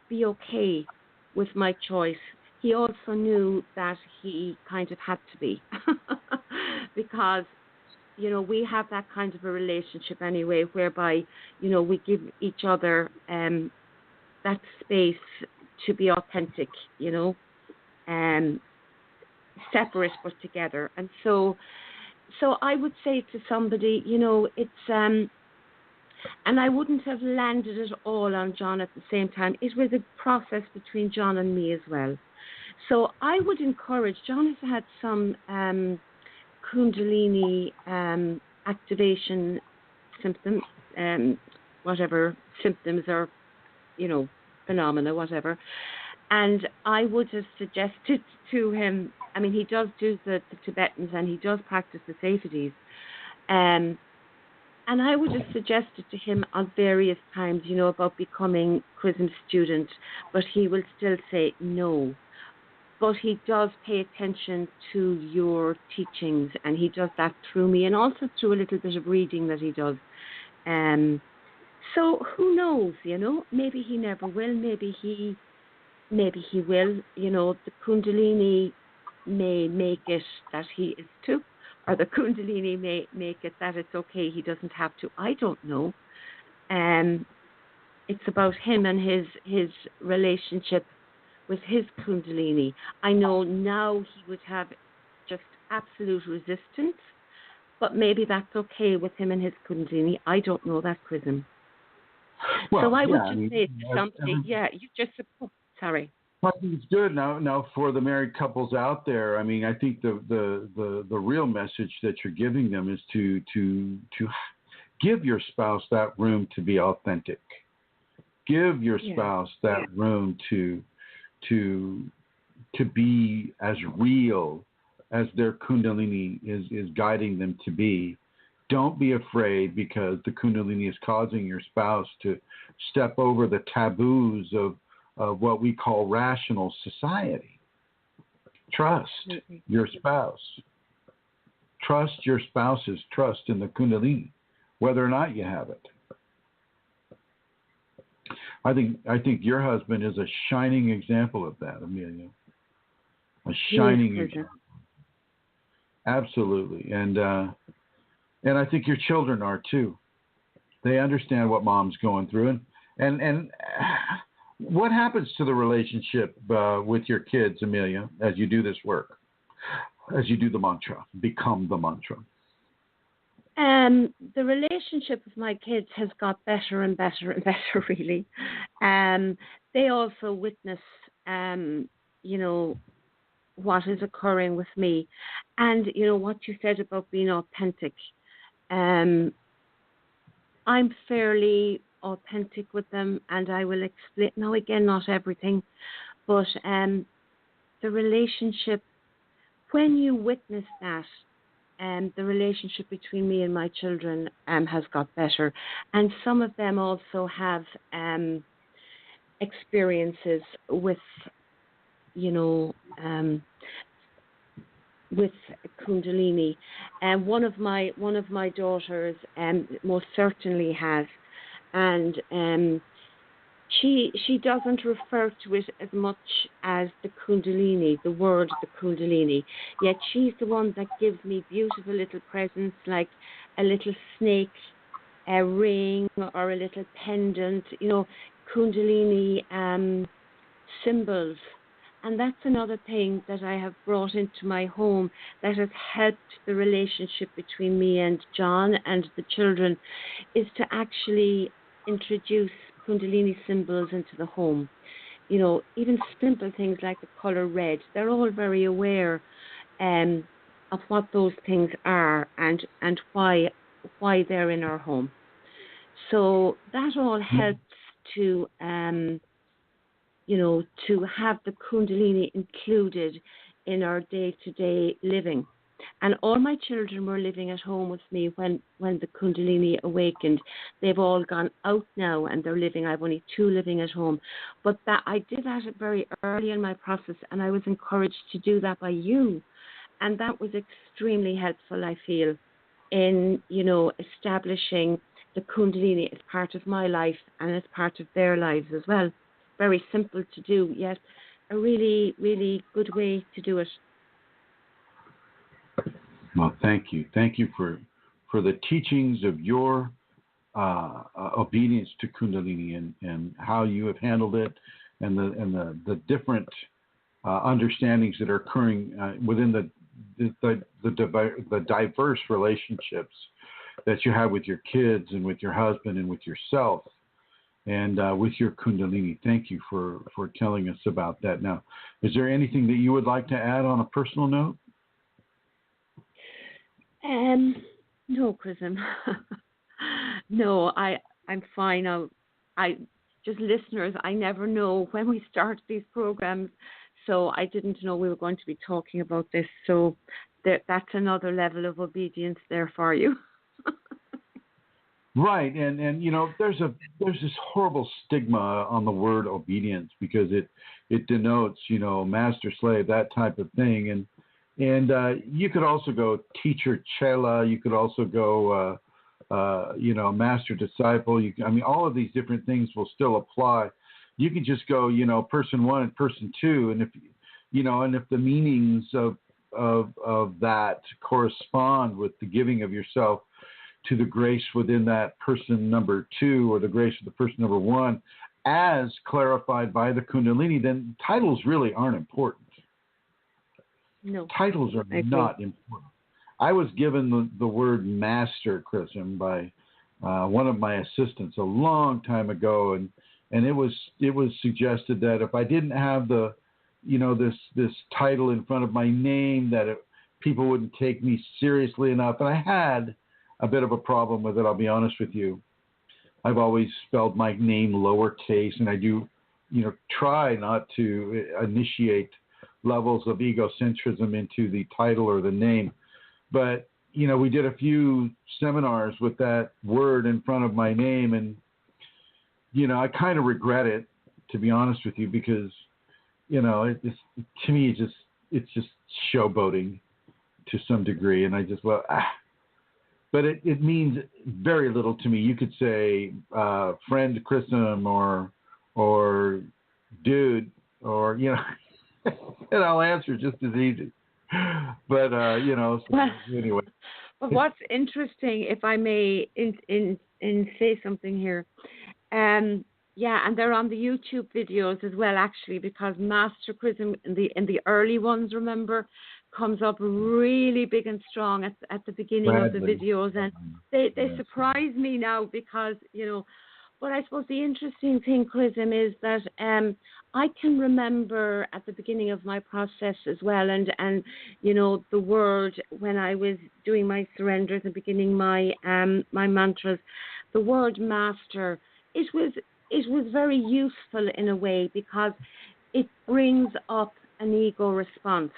be okay with my choice. He also knew that he kind of had to be because, we have that kind of a relationship anyway, whereby, we give each other that space to be authentic, separate but together. And so I would say to somebody, it's and I wouldn't have landed it all on John at the same time. It was a process between John and me as well. So I would encourage, John has had some Kundalini activation symptoms, whatever symptoms or, phenomena, whatever. And I would have suggested to him, I mean, he does do the Tibetans and he does practice the safeties. And I would have suggested to him on various times, about becoming Chrism student, but he will still say no. But he does pay attention to your teachings, and he does that through me, and also through a little bit of reading that he does. So who knows, maybe he never will, maybe he will, the Kundalini may make it that he is too, or the Kundalini may make it that it's okay, he doesn't have to. I don't know. It's about him and his relationship with his Kundalini. I know now he would have just absolute resistance, but maybe that's okay with him and his Kundalini. I don't know that, Chrism. Well, so I would just say to somebody, you just, sorry. I think it's good now for the married couples out there. I mean, I think the real message that you're giving them is to give your spouse that room to be authentic. Give your spouse that room to be as real as their Kundalini is guiding them to be. Don't be afraid because the Kundalini is causing your spouse to step over the taboos of what we call rational society. Trust your spouse. Trust your spouse's trust in the Kundalini, whether or not you have it. I think your husband is a shining example of that, Amelia. A shining example. Absolutely. And I think your children are too. They understand what mom's going through. And what happens to the relationship with your kids, Amelia, as you do this work, as you do the mantra, become the mantra? The relationship with my kids has got better and better and better, really. They also witness, what is occurring with me. And, what you said about being authentic. I'm fairly authentic with them, and I will explain. Now, again, not everything, but the relationship, when you witness that, the relationship between me and my children has got better. And some of them also have experiences with, with Kundalini. And one of my daughters most certainly has. And she doesn't refer to it as much as the Kundalini, the word the Kundalini. Yet she's the one that gives me beautiful little presents like a little snake, a ring, or a little pendant, Kundalini symbols. And that's another thing that I have brought into my home that has helped the relationship between me and John and the children, is to actually introduce Kundalini symbols into the home. Even simple things like the color red, they're all very aware of what those things are and why they're in our home. So that all helps to to have the Kundalini included in our day-to-day living. And all my children were living at home with me when the Kundalini awakened. They've all gone out now and they're living. I have only 2 living at home. But that I did that very early in my process, and I was encouraged to do that by you. And that was extremely helpful, I feel, in, establishing the Kundalini as part of my life and as part of their lives as well. Very simple to do, yet a really, really good way to do it. Well, thank you. Thank you for the teachings of your obedience to Kundalini and how you have handled it, and the different understandings that are occurring within the diverse relationships that you have with your kids and with your husband and with yourself and with your Kundalini. Thank you for telling us about that. Now, is there anything that you would like to add on a personal note? No, Chrism. No, I'm fine. I just listeners, I never know when we start these programs, so I didn't know we were going to be talking about this. So that's another level of obedience there for you. Right, and there's this horrible stigma on the word obedience because it denotes master slave, that type of thing, and you could also go teacher chela, you could also go master disciple. All of these different things will still apply. You can just go person one and person two, and if the meanings of that correspond with the giving of yourself to the grace within that person number two or the grace of the person number one, as clarified by the Kundalini, then titles really aren't important. No. Titles are not important. I was given the word master, Chrism, by one of my assistants a long time ago, and it was suggested that if I didn't have the this title in front of my name, that people wouldn't take me seriously enough, and I had a bit of a problem with it, I'll be honest with you. I've always spelled my name lowercase, and I do, try not to initiate levels of egocentrism into the title or the name. But, we did a few seminars with that word in front of my name, and, I kind of regret it, to be honest with you, because, to me, it's just showboating to some degree, and I just, but it means very little to me. You could say friend Chrism or dude or and I'll answer just as easy. But so anyway. But what's interesting, if I may say something here, and they're on the YouTube videos as well, actually, because Master Chrism in the early ones, remember, comes up really big and strong at the beginning of the videos, and they surprise me now because But I suppose the interesting thing, Chrism, is that I can remember at the beginning of my process as well, and the word when I was doing my surrenders and beginning my my mantras, the word master, it was very useful in a way because it brings up an ego response.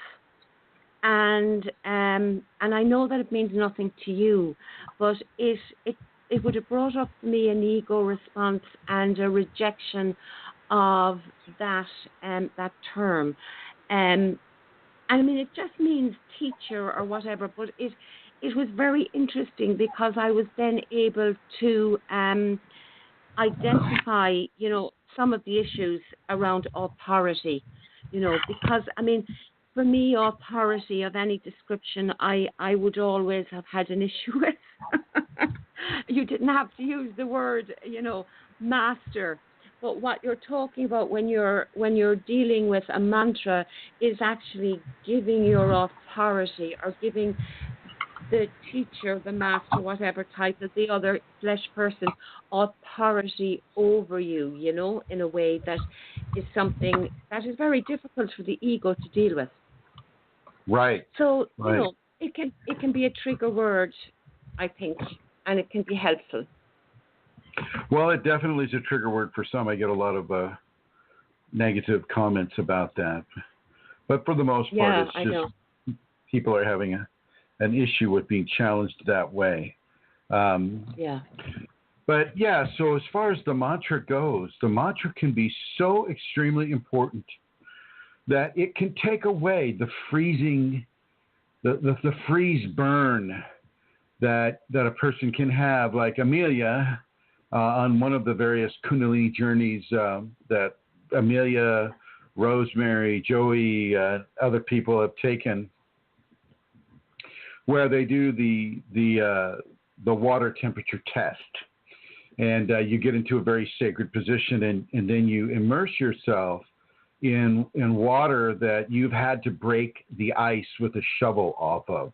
And I know that it means nothing to you, but it would have brought up for me an ego response and a rejection of that term. And it just means teacher or whatever, but it was very interesting because I was then able to identify, some of the issues around authority, because, for me, authority of any description, I would always have had an issue with. You didn't have to use the word, master. But what you're talking about when you're dealing with a mantra is actually giving your authority or giving the teacher, the master, whatever title, the other flesh person, authority over you, in a way that is something that is very difficult for the ego to deal with. Right. So, right. It can be a trigger word, I think, and it can be helpful. Well, it definitely is a trigger word for some. I get a lot of negative comments about that. But for the most part, it's just people are having an issue with being challenged that way. But so as far as the mantra goes, the mantra can be so extremely important that it can take away the freezing, the freeze burn that a person can have, like Amelia on one of the various Kundalini journeys that Amelia, Rosemary, Joey, other people have taken, where they do the water temperature test. And you get into a very sacred position, and then you immerse yourself in water that you've had to break the ice with a shovel off of.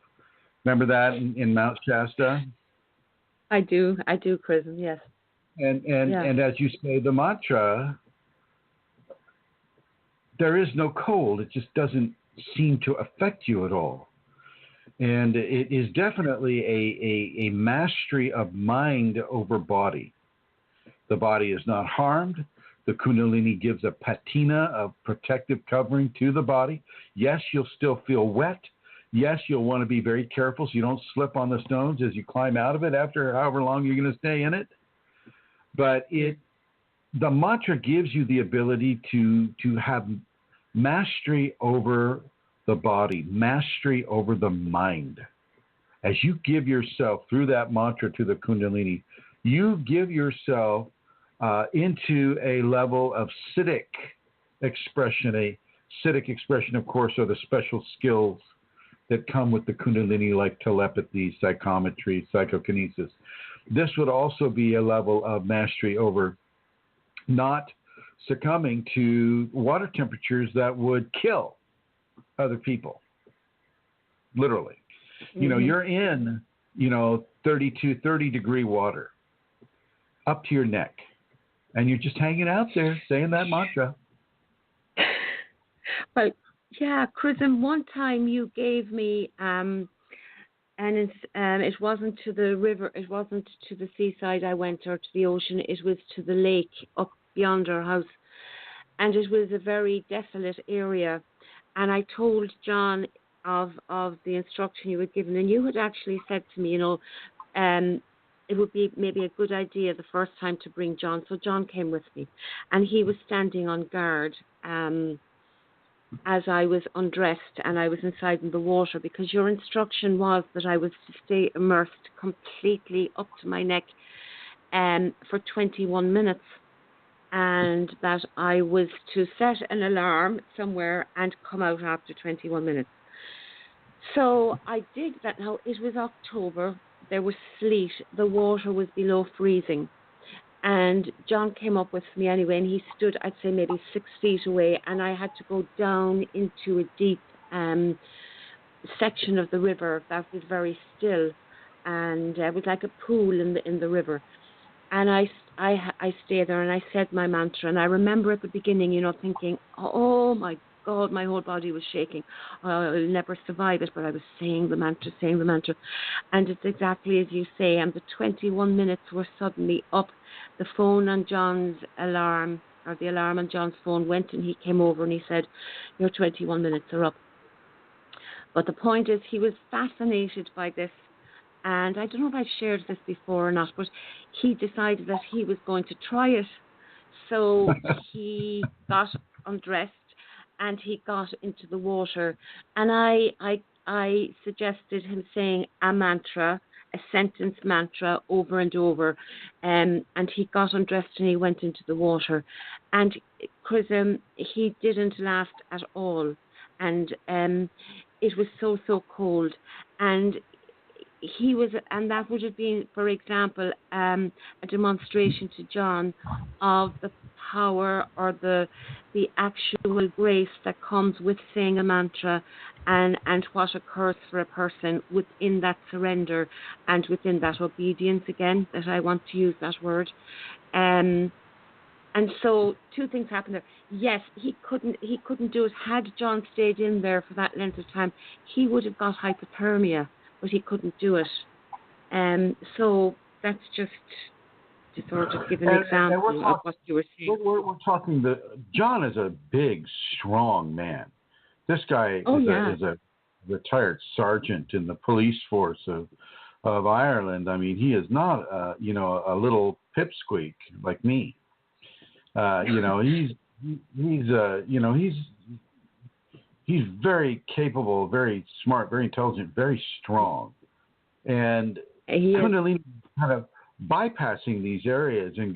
Remember that in Mount Shasta? I do, Chrism, yes. And as you say the mantra, there is no cold. It just doesn't seem to affect you at all. And it is definitely a mastery of mind over body. The body is not harmed. The Kundalini gives a patina of protective covering to the body. Yes, you'll still feel wet. Yes, you'll want to be very careful so you don't slip on the stones as you climb out of it after however long you're going to stay in it. But the mantra gives you the ability to have mastery over the body, mastery over the mind. As you give yourself through that mantra to the Kundalini, you give yourself into a level of Siddhic expression. A Siddhic expression, of course, are the special skills that come with the Kundalini, like telepathy, psychometry, psychokinesis. This would also be a level of mastery over not succumbing to water temperatures that would kill other people. Literally. Mm-hmm. You know, you're in, 30 degree water up to your neck, and you're just hanging out there saying that mantra. Well, yeah, Chrism, one time you gave me, and it wasn't to the river, it wasn't to the seaside I went or to the ocean, it was to the lake up beyond our house. And it was a very desolate area. And I told John of the instruction you had given, and you had actually said to me, it would be maybe a good idea the first time to bring John. So John came with me, and he was standing on guard as I was undressed and I was inside in the water, because your instruction was that I was to stay immersed completely up to my neck for 21 minutes. And that I was to set an alarm somewhere and come out after 21 minutes. So I did that. Now, it was October. There was sleet. The water was below freezing. And John came up with me anyway, and he stood, I'd say, maybe 6 feet away, and I had to go down into a deep section of the river that was very still, and it was like a pool in the river. And I stayed there, and I said my mantra, and I remember at the beginning, thinking, oh my God, my whole body was shaking. I'll never survive it, but I was saying the mantra, and it's exactly as you say, and the 21 minutes were suddenly up. The phone on John's alarm, or the alarm on John's phone went, and he came over and he said, your 21 minutes are up. But the point is, he was fascinated by this. And I don't know if I've shared this before or not, but he decided that he was going to try it. So he got undressed and he got into the water. And I suggested him saying a mantra, a sentence mantra over and over. And he got undressed and he went into the water. And Chrism, he didn't last at all. And it was so cold. And that would have been, for example, a demonstration to John of the power or the actual grace that comes with saying a mantra, and what occurs for a person within that surrender and within that obedience, again, that I want to use that word. And so two things happened there. Yes, he couldn't do it. Had John stayed in there for that length of time, he would have got hypothermia, but he couldn't do it. So that's just to sort of give an example of what you were saying. We're talking, John is a big, strong man. This guy is a retired sergeant in the police force of Ireland. I mean, he is not, a little pipsqueak like me. He's very capable, very smart, very intelligent, very strong. And Kundalini kind of bypassing these areas and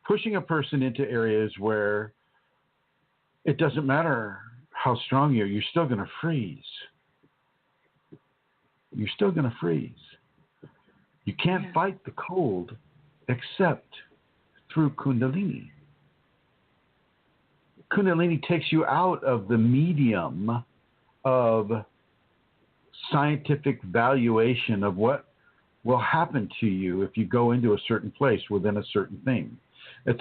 pushing a person into areas where it doesn't matter how strong you are, you're still going to freeze. You're still going to freeze. You can't fight the cold except through Kundalini. Kundalini takes you out of the medium of scientific valuation of what will happen to you if you go into a certain place within a certain thing.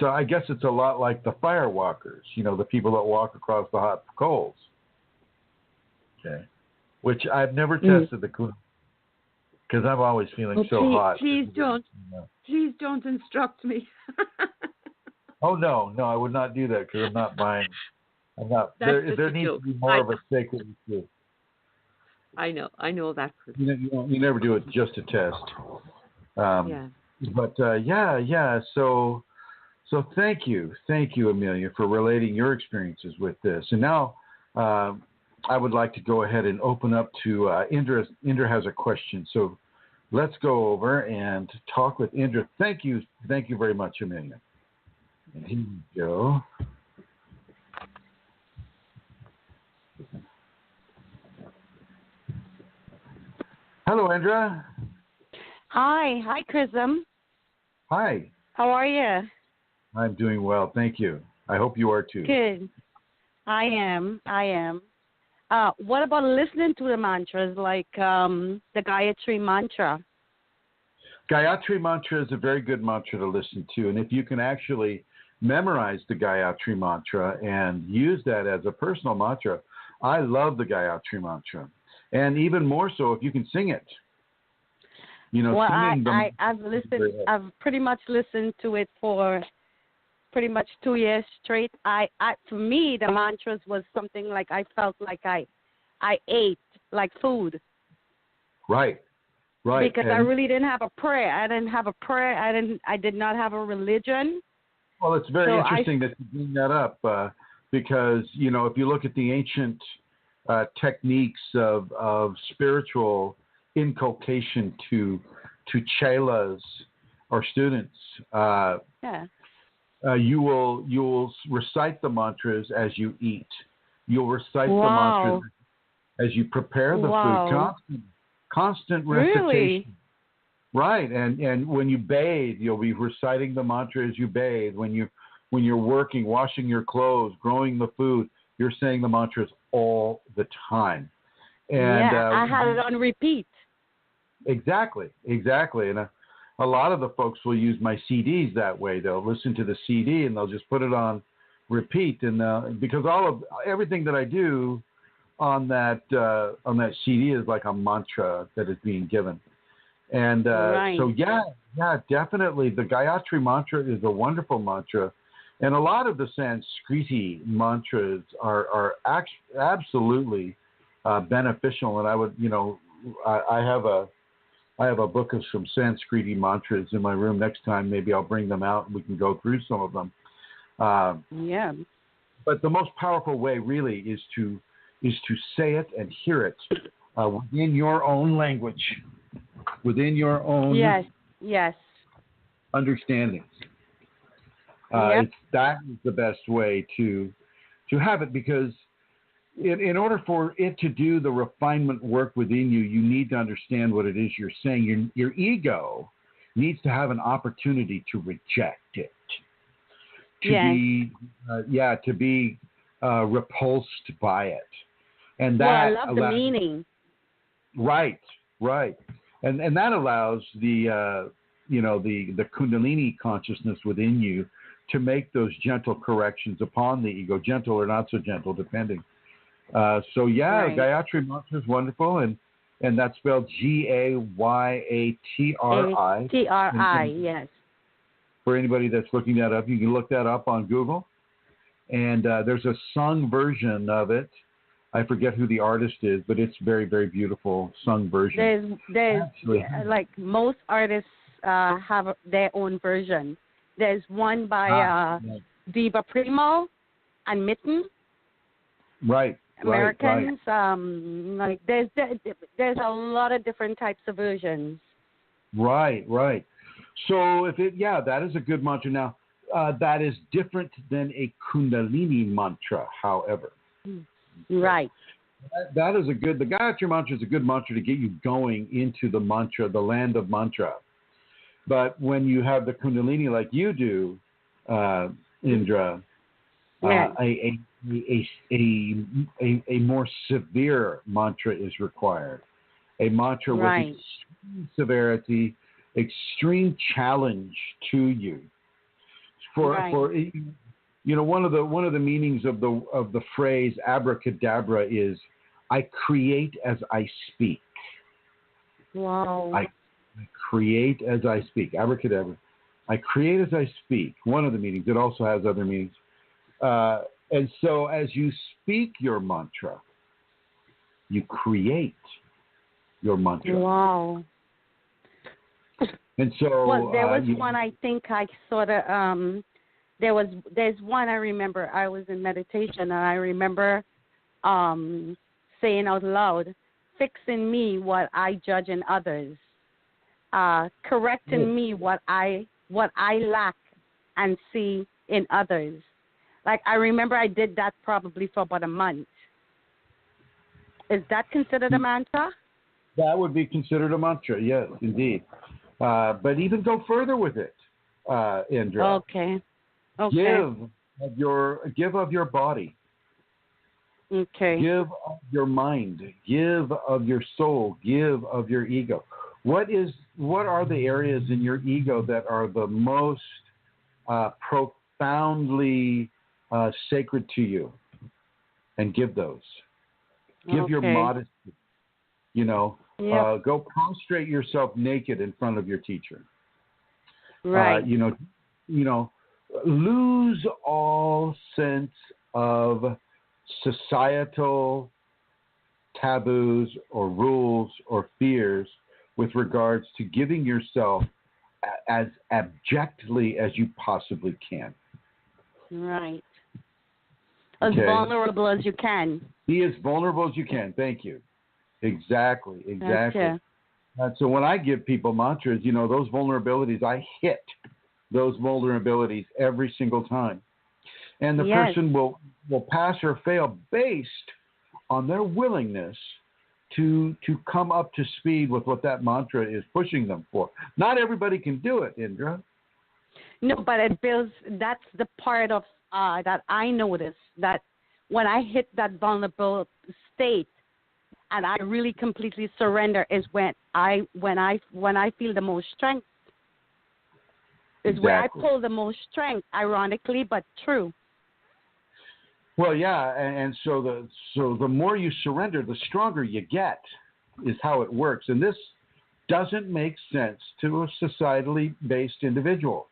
I guess it's a lot like the firewalkers, the people that walk across the hot coals. Okay. Which I've never tested the Kundalini because I'm always feeling hot. Please don't. Please don't instruct me. Oh no, I would not do that because I'm not buying. I'm not. There needs to be more of a sacred issue. I know that. You never do it just to test. Yeah. But yeah. So thank you, Amelia, for relating your experiences with this. And now I would like to go ahead and open up to Indra. Indra has a question, so let's go over and talk with Indra. Thank you very much, Amelia. And here we go. Hello, Indra. Hi, Chrism. Hi. How are you? I'm doing well, thank you. I hope you are too. Good. I am. What about listening to the mantras like the Gayatri Mantra? Gayatri Mantra is a very good mantra to listen to, and if you can actually memorize the Gayatri Mantra and use that as a personal mantra, I love the Gayatri Mantra, and even more so if you can sing it. I've pretty much listened to it for pretty much 2 years straight. For me, the mantras was something like I felt like I ate like food. Right. Because I really didn't have a prayer. I didn't have a prayer. I did not have a religion. Well, it's very interesting that you bring that up because, if you look at the ancient techniques of spiritual inculcation to chelas or students, you will recite the mantras as you eat. You'll recite the mantras as you prepare the food. Constant recitation. Really? Right, and when you bathe, you'll be reciting the mantra as you bathe. When you're working, washing your clothes, growing the food, you're saying the mantras all the time. And I had it on repeat. Exactly, and a lot of the folks will use my CDs that way. They'll listen to the CD and they'll just put it on repeat, and because everything that I do on that CD is like a mantra that is being given. And so, definitely the Gayatri Mantra is a wonderful mantra. And a lot of the Sanskriti mantras are absolutely beneficial. And I would, I have a book of some Sanskriti mantras in my room. Next time, maybe I'll bring them out and we can go through some of them. But the most powerful way really is to say it and hear it within your own language. Within your own understandings. That is the best way to have it, because in order for it to do the refinement work within you, you need to understand what it is you're saying. Your ego needs to have an opportunity to reject it, to be repulsed by it, and that I love the meaning. Right. And that allows the Kundalini consciousness within you to make those gentle corrections upon the ego, gentle or not so gentle, depending. Gayatri Mantra is wonderful, and that's spelled Gayatri. Tri, yes. For anybody that's looking that up, you can look that up on Google. And there's a sung version of it. I forget who the artist is, but it's very, very beautiful sung version. There's like most artists have their own version. There's one by Viva Primo and Mitten. Right. Americans. Like there's a lot of different types of versions. Right. So that is a good mantra. Now, that is different than a Kundalini mantra, however. Right. That is the Gayatri Mantra is a good mantra to get you going into the mantra, the land of mantra. But when you have the Kundalini like you do, Indra, Yes. a more severe mantra is required. A mantra with Right. extreme severity, extreme challenge to you. For you know, one of the meanings of the phrase abracadabra is I create as I speak. Wow. I create as I speak. Abracadabra. I create as I speak. One of the meanings. It also has other meanings. And so as you speak your mantra, you create your mantra. Wow. And so Well, there was one I think I sort of there's one I remember. I was in meditation and I remember saying out loud, fix in me what I judge in others, correcting me what I lack and see in others. Like I remember I did that probably for about a month. Is that considered a mantra? That would be considered a mantra, yes, indeed. But even go further with it, Indra. Okay. Give of your body. Okay. Give of your mind. Give of your soul. Give of your ego. What are the areas in your ego that are the most profoundly sacred to you? And give those. Give your modesty. You know, go prostrate yourself naked in front of your teacher. Right. You know, lose all sense of societal taboos or rules or fears with regards to giving yourself as abjectly as you possibly can. Right. As vulnerable as you can. Be as vulnerable as you can. Thank you. Exactly. Okay. So when I give people mantras, you know, those vulnerabilities, I hit those vulnerabilities every single time. And the person will pass or fail based on their willingness to come up to speed with what that mantra is pushing them for. Not everybody can do it, Indra. No, but it builds, that's the part of that I notice, that when I hit that vulnerable state and I really completely surrender is when I feel the most strength. Is where I pull the most strength, ironically, but true. Well, yeah, and so the more you surrender, the stronger you get, is how it works. And this doesn't make sense to a societally based individual.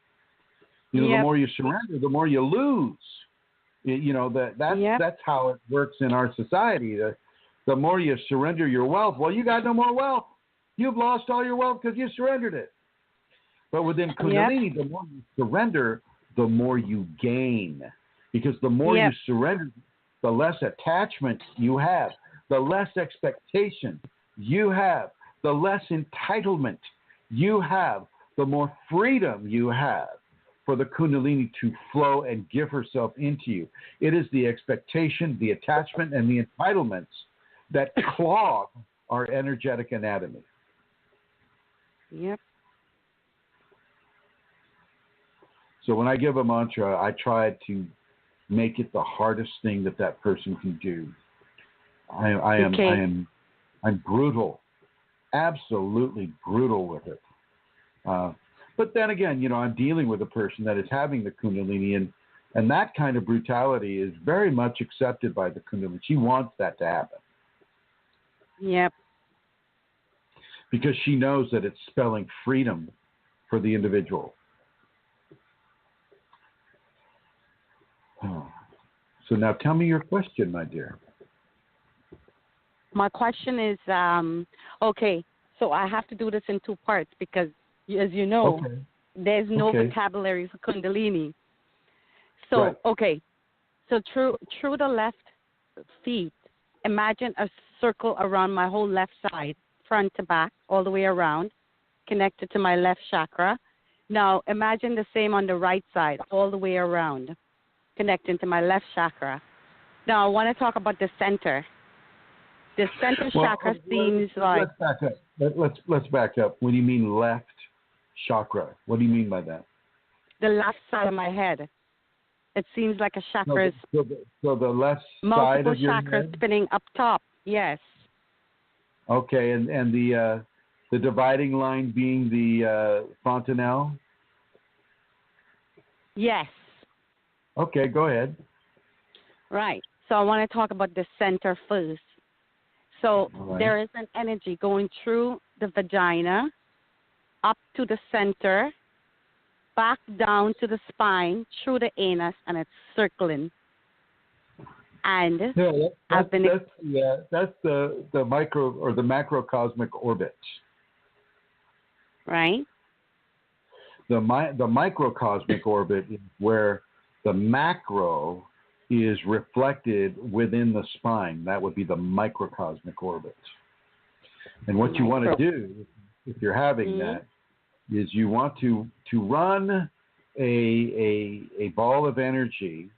You know, the more you surrender, the more you lose. You know, that's how it works in our society. The more you surrender your wealth, well, you got no more wealth. You've lost all your wealth because you surrendered it. But within Kundalini, the more you surrender, the more you gain. Because the more you surrender, the less attachment you have, the less expectation you have, the less entitlement you have, the more freedom you have for the Kundalini to flow and give herself into you. It is the expectation, the attachment, and the entitlements that clog our energetic anatomy. Yep. So when I give a mantra, I try to make it the hardest thing that person can do. I'm brutal, absolutely brutal with it. But then again, you know, I'm dealing with a person that is having the Kundalini, and that kind of brutality is very much accepted by the Kundalini. She wants that to happen. Yep. Because she knows that it's spelling freedom for the individual. So now tell me your question, my dear. My question is, okay, so I have to do this in two parts because, as you know, there's no vocabulary for Kundalini. So, so through the left feet, imagine a circle around my whole left side, front to back, all the way around, connected to my left chakra. Now, imagine the same on the right side, all the way around, connecting to my left chakra. Now, I want to talk about the center. The center chakra seems like... Let's back up. Let's back up. When you mean left chakra. What do you mean by that? The left side of my head. It seems like a chakra is So the left side multiple of your chakras head? spinning up top. Yes. Okay, and the dividing line being the fontanelle? Yes. Okay, go ahead. Right. So I want to talk about the center first. So Right. there is an energy going through the vagina, up to the center, back down to the spine, through the anus, and it's circling. And Yeah, I've been that's the micro or the macrocosmic orbit. right. The microcosmic orbit is where the macro is reflected within the spine. That would be the microcosmic orbit. And what you want to do, if you're having that, is you want to run a ball of energy,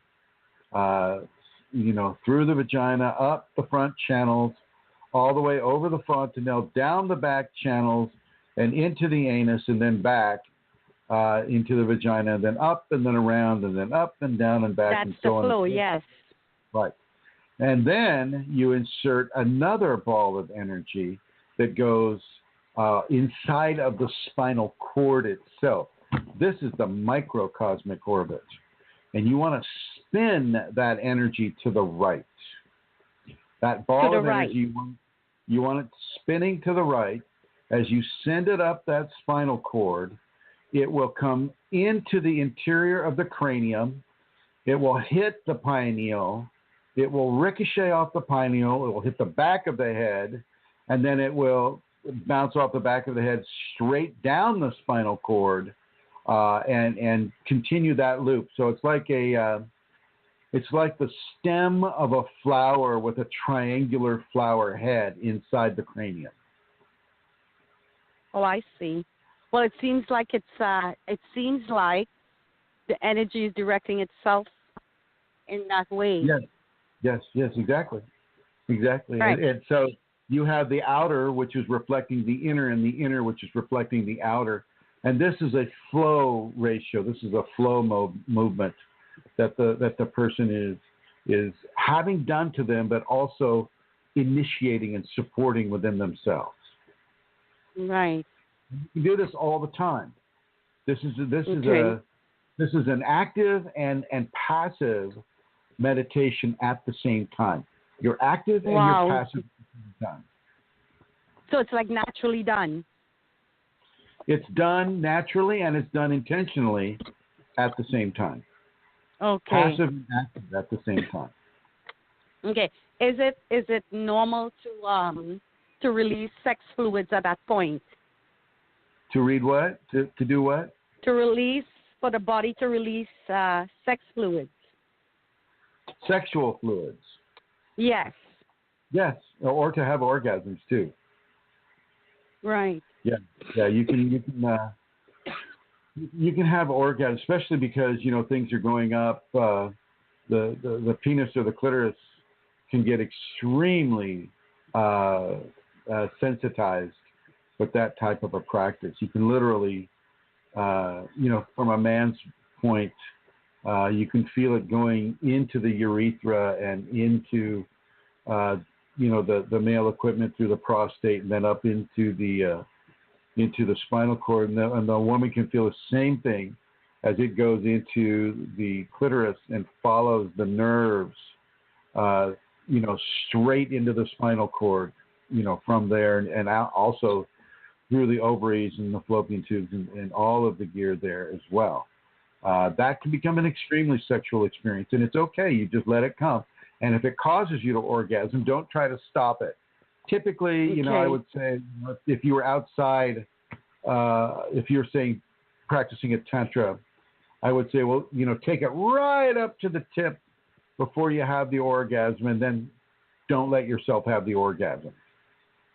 through the vagina, up the front channels, all the way over the fontanelle, down the back channels, and into the anus, and then back into the vagina, and then up and then around, and then up and down and back, and so on. That's the flow, yes. Right. And then you insert another ball of energy that goes inside of the spinal cord itself. This is the microcosmic orbit. And you want to spin that energy to the right. That ball of energy, you want it spinning to the right. As you send it up that spinal cord, it will come into the interior of the cranium. It will hit the pineal. It will ricochet off the pineal. It will hit the back of the head. And then it will bounce off the back of the head straight down the spinal cord and continue that loop. So it's like it's like the stem of a flower with a triangular flower head inside the cranium. Oh, I see. Well, it seems like the energy is directing itself in that way. Yes, exactly. Right. And so you have the outer, which is reflecting the inner, and the inner, which is reflecting the outer. And this is a flow ratio. This is a flow movement that the person is having done to them, but also initiating and supporting within themselves. Right. You do this all the time. This is an active and passive meditation at the same time. You're active and you're passive at the same time. So it's like naturally done. It's done naturally and it's done intentionally at the same time. Okay. Passive and active at the same time. Okay. Is it normal to release sex fluids at that point? To read what? To do what? For the body to release sex fluids. Sexual fluids. Yes. Yes, or to have orgasms too. Right. Yeah. You can have orgasms, especially because things are going up. The penis or the clitoris can get extremely sensitized with that type of a practice. You can literally, from a man's point, you can feel it going into the urethra and into, the male equipment through the prostate, and then up into the spinal cord, and the woman can feel the same thing as it goes into the clitoris and follows the nerves, straight into the spinal cord, from there, and out also through the ovaries and the fallopian tubes and all of the gear there as well. That can become an extremely sexual experience, and it's okay. You just let it come. And if it causes you to orgasm, don't try to stop it. Typically, I would say if you were outside, if you're saying practicing a tantra, I would say, well, take it right up to the tip before you have the orgasm, and then don't let yourself have the orgasm.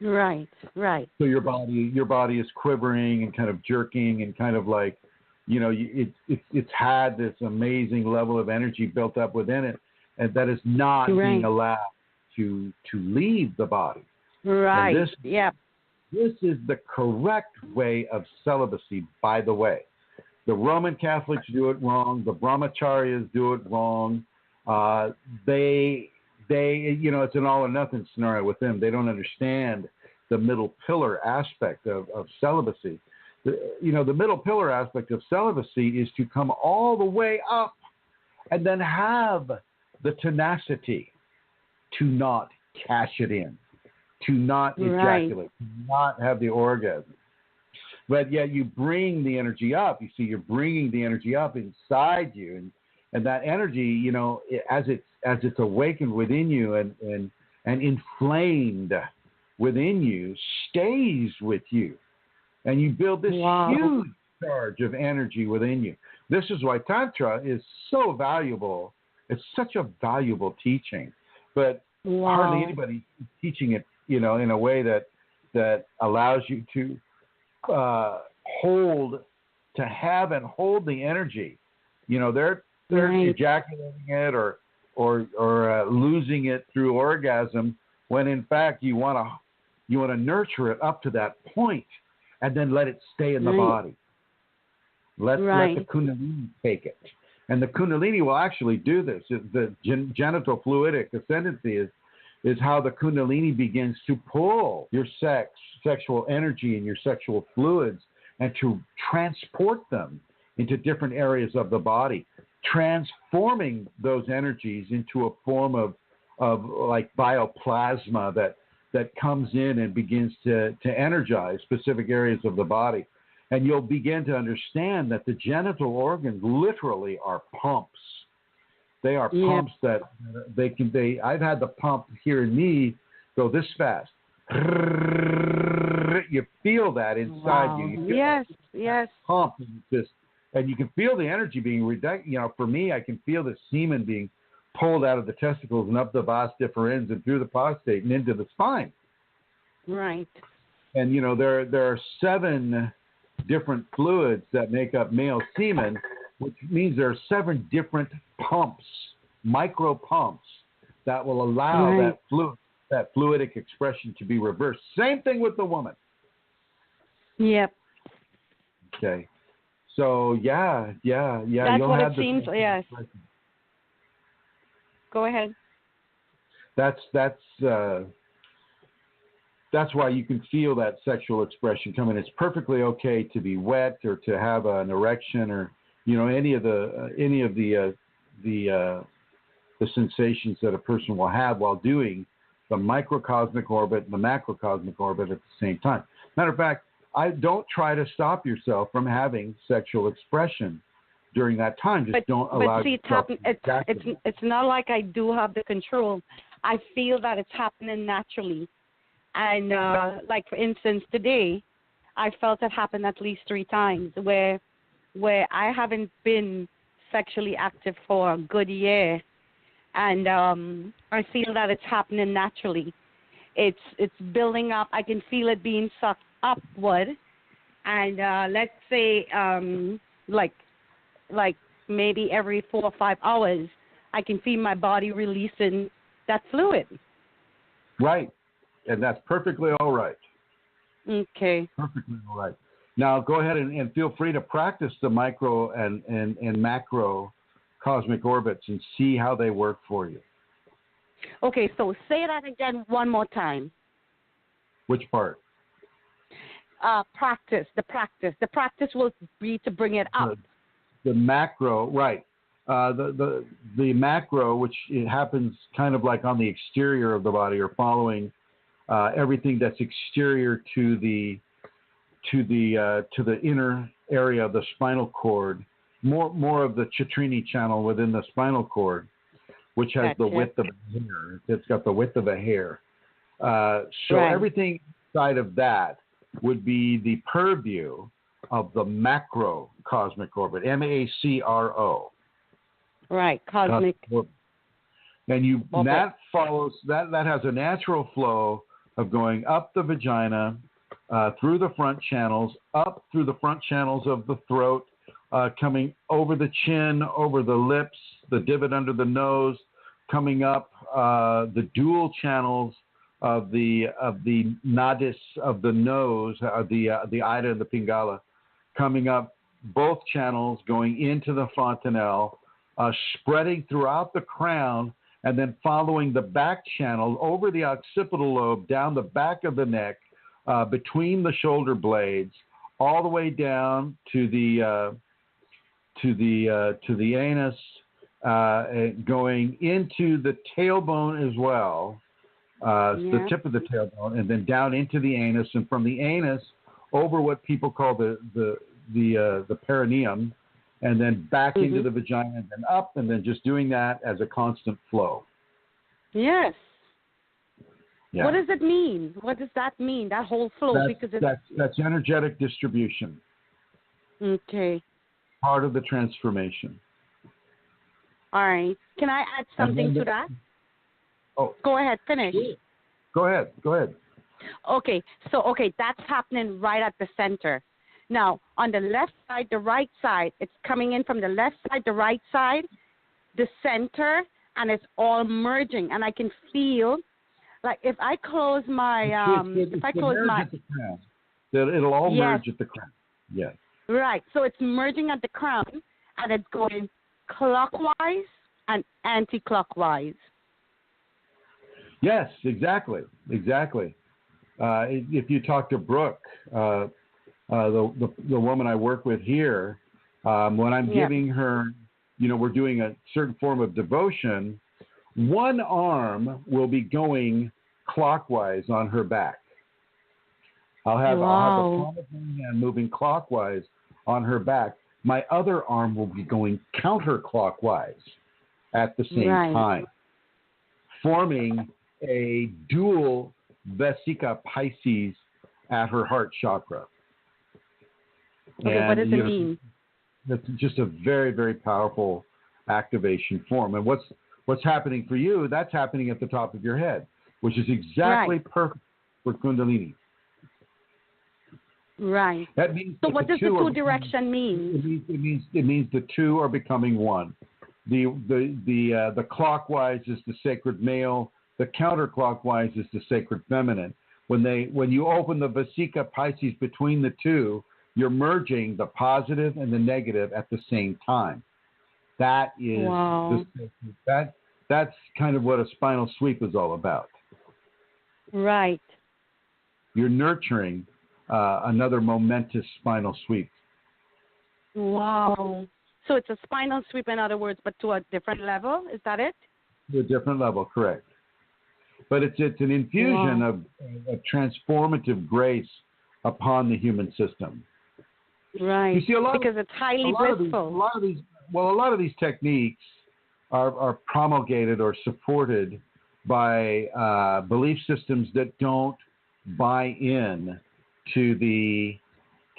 Right. So your body is quivering and kind of jerking and kind of like, it's had this amazing level of energy built up within it, and that is not being allowed to leave the body. Right. And This is the correct way of celibacy, by the way. The Roman Catholics do it wrong. The Brahmacharyas do it wrong. They, it's an all or nothing scenario with them. They don't understand the middle pillar aspect of celibacy. The middle pillar aspect of celibacy is to come all the way up and then have the tenacity to not cash it in, to not ejaculate, to not have the orgasm. But yet you bring the energy up. You see, you're bringing the energy up inside you, and that energy, as it's awakened within you and inflamed within you, stays with you, and you build this huge charge of energy within you. This is why Tantra is so valuable. It's such a valuable teaching, but hardly anybody is teaching it, in a way that allows you to have and hold the energy. They're ejaculating it or losing it through orgasm, when in fact you want to nurture it up to that point and then let it stay in the body. Let the Kundalini take it. And the Kundalini will actually do this. The genital fluidic ascendancy is how the Kundalini begins to pull your sexual energy and your sexual fluids and to transport them into different areas of the body, transforming those energies into a form of like bioplasma that comes in and begins to energize specific areas of the body. And you'll begin to understand that the genital organs literally are pumps. They are pumps that I've had the pump here in me go this fast. You feel that inside you. You feel that pump, and you can feel the energy being for me, I can feel the semen being pulled out of the testicles and up the vas deferens and through the prostate and into the spine. Right. And there are 7 different fluids that make up male semen, which means there are 7 different pumps, micro pumps, that will allow that fluidic expression to be reversed. Same thing with the woman. Yep. Okay. So That's you'll what have it seems. Yes. Go ahead. That's why you can feel that sexual expression coming. It's perfectly okay to be wet or to have an erection or any of the sensations that a person will have while doing the microcosmic orbit and the macrocosmic orbit at the same time. Matter of fact, I don't try to stop yourself from having sexual expression during that time. Just don't allow yourself. It's not like I do have the control. I feel that it's happening naturally. And like for instance, today, I felt it happen at least 3 times where I haven't been sexually active for a good year, and I feel that it's happening naturally. It's building up. I can feel it being sucked upward, and let's say like maybe every 4 or 5 hours, I can feel my body releasing that fluid. Right. And that's perfectly all right. Okay. Perfectly all right. Now go ahead and feel free to practice the micro and macro cosmic orbits and see how they work for you. Okay, so say that again one more time. Which part? Practice. The practice will be to bring it up. The macro, right. The macro, which it happens kind of like on the exterior of the body or following everything that's exterior to the inner area of the spinal cord, more of the Chitrini channel within the spinal cord, which has the width of a hair. It's got the width of a hair. So everything inside of that would be the purview of the macro cosmic orbit, MACRO. Right, cosmic. And that follows that has a natural flow of going up the vagina, through the front channels, up through the front channels of the throat, coming over the chin, over the lips, the divot under the nose, coming up the dual channels the nadis of the nose, the ida and the pingala, coming up both channels, going into the fontanelle, spreading throughout the crown, and then following the back channel over the occipital lobe, down the back of the neck, between the shoulder blades, all the way down to the anus, going into the tailbone as well, the tip of the tailbone, and then down into the anus, and from the anus over what people call the perineum, and then back into the vagina, and then up, and then just doing that as a constant flow. Yes. Yeah. What does it mean? What does that mean? That whole flow? That's energetic distribution. Okay. Part of the transformation. All right. Can I add something to that? Oh. Go ahead. Finish. Go ahead. Okay. So, that's happening right at the center. Now, on the left side, the right side, it's coming in from the left side, the right side, the center, and it's all merging. And I can feel, like, if I close my, it'll all merge at the crown. Yes. Right. So it's merging at the crown, and it's going clockwise and anti-clockwise. Yes, exactly. If you talk to Brooke, the woman I work with here, when I'm giving her, we're doing a certain form of devotion, one arm will be going clockwise on her back. I'll have the palm of my hand moving clockwise on her back. My other arm will be going counterclockwise at the same time, forming a dual Vesica Pisces at her heart chakra. Okay, and, what does it mean? It's just a very, very powerful activation form. And what's happening for you, that's happening at the top of your head, which is exactly perfect for Kundalini. Right. That means so what does the two direction mean? It means the two are becoming one. The clockwise is the sacred male. The counterclockwise is the sacred feminine. When you open the Vesica Pisces between the two, you're merging the positive and the negative at the same time. That is that's kind of what a spinal sweep is all about. Right. You're nurturing another momentous spinal sweep. Wow. So it's a spinal sweep, in other words, but to a different level. Is that it? To a different level, correct. But it's an infusion of transformative grace upon the human system. Right. You see, because it's highly blissful. A lot of these techniques are promulgated or supported by belief systems that don't buy in to the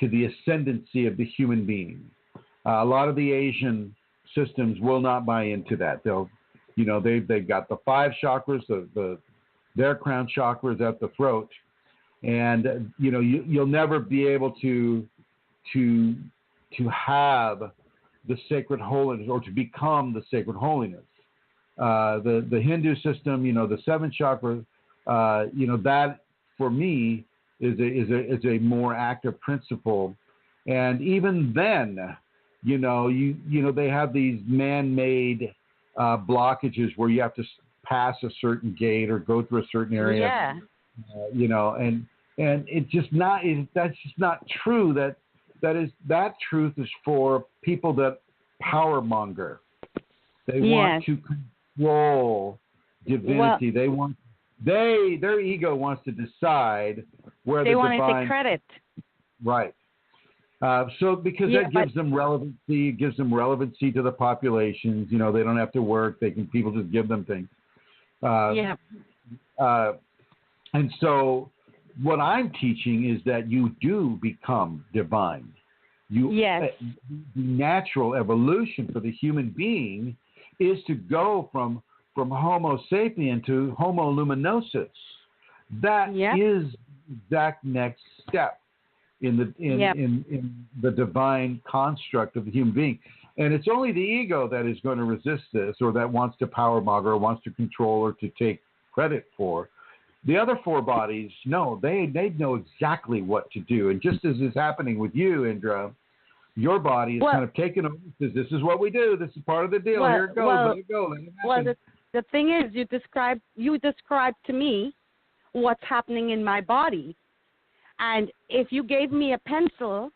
ascendancy of the human being. A lot of the Asian systems will not buy into that. They've got the 5 chakras, their crown chakra is at the throat, and you'll never be able to have the sacred holiness or to become the sacred holiness. The Hindu system, the 7 chakras, that for me is a more active principle. And even then, they have these man-made blockages where you have to pass a certain gate or go through a certain area. Yeah. And it's just not. That's just not true. That truth is for people that power monger. They want to control divinity. Their ego wants to decide where the divine. They want to take credit. Right. Because that gives them relevancy. It gives them relevancy to the populations. They don't have to work. People just give them things. And so what I'm teaching is that you do become divine. The natural evolution for the human being is to go from Homo sapien to Homo luminosus. That is the exact next step in the divine construct of the human being. And it's only the ego that is going to resist this, or that wants to power monger, or wants to control, or to take credit for. The other four bodies, no, they know exactly what to do. And just as is happening with you, Indra, your body is kind of taken over. Says, this is what we do. This is part of the deal. Here it goes. Let it go. Let it happen. Well, the thing is, you described to me what's happening in my body. And if you gave me a pencil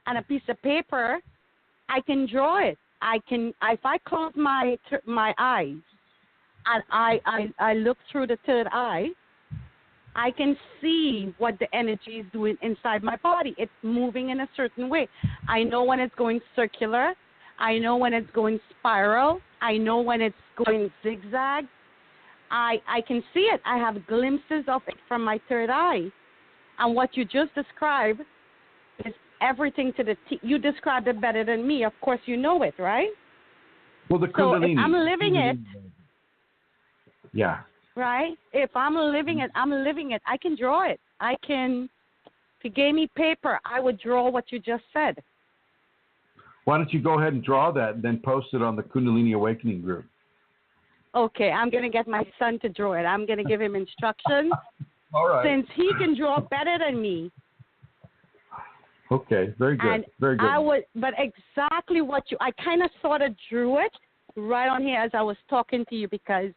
and a piece of paper, I can draw it. If I close my eyes and I look through the third eye, I can see what the energy is doing inside my body. It's moving in a certain way. I know when it's going circular. I know when it's going spiral. I know when it's going zigzag. I can see it. I have glimpses of it from my third eye. And what you just described is everything to the T. You described it better than me. Of course, you know it, right? Well, the Kundalini. So if I'm living it. Yeah. Right? If I'm living it, I'm living it. I can draw it. If you gave me paper, I would draw what you just said. Why don't you go ahead and draw that and then post it on the Kundalini Awakening group? Okay, I'm going to get my son to draw it. I'm going to give him instructions. All right. Since he can draw better than me. Okay, very good. And very good. But exactly I kind of sort of drew it right on here as I was talking to you because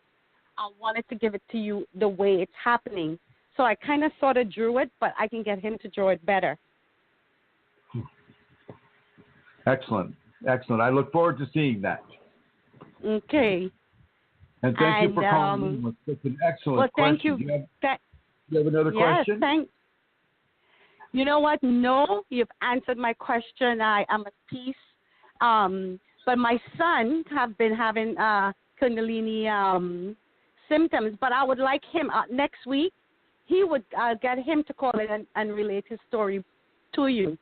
I wanted to give it to you the way it's happening. So I kind of sort of drew it, but I can get him to draw it better. Excellent. Excellent. I look forward to seeing that. Okay. And thank you for calling in with such an excellent question. Thank you. Do you have another question? Yes, you know what? No, you've answered my question. I am at peace. But my son have been having Kundalini symptoms, but I would like him next week. He would get him to call in and relate his story to you.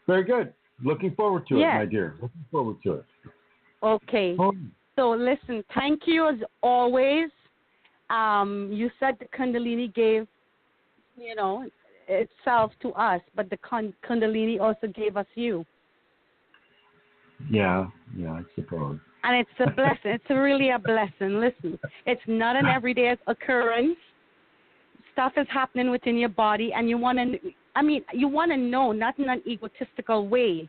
Very good. Looking forward to it, my dear. Looking forward to it. Okay. So listen, thank you as always. You said the Kundalini gave, itself to us, but the Kundalini also gave us you. Yeah, I suppose. And it's a blessing. It's really a blessing. Listen, it's not an everyday occurrence. Stuff is happening within your body, and you want to know, not in an egotistical way,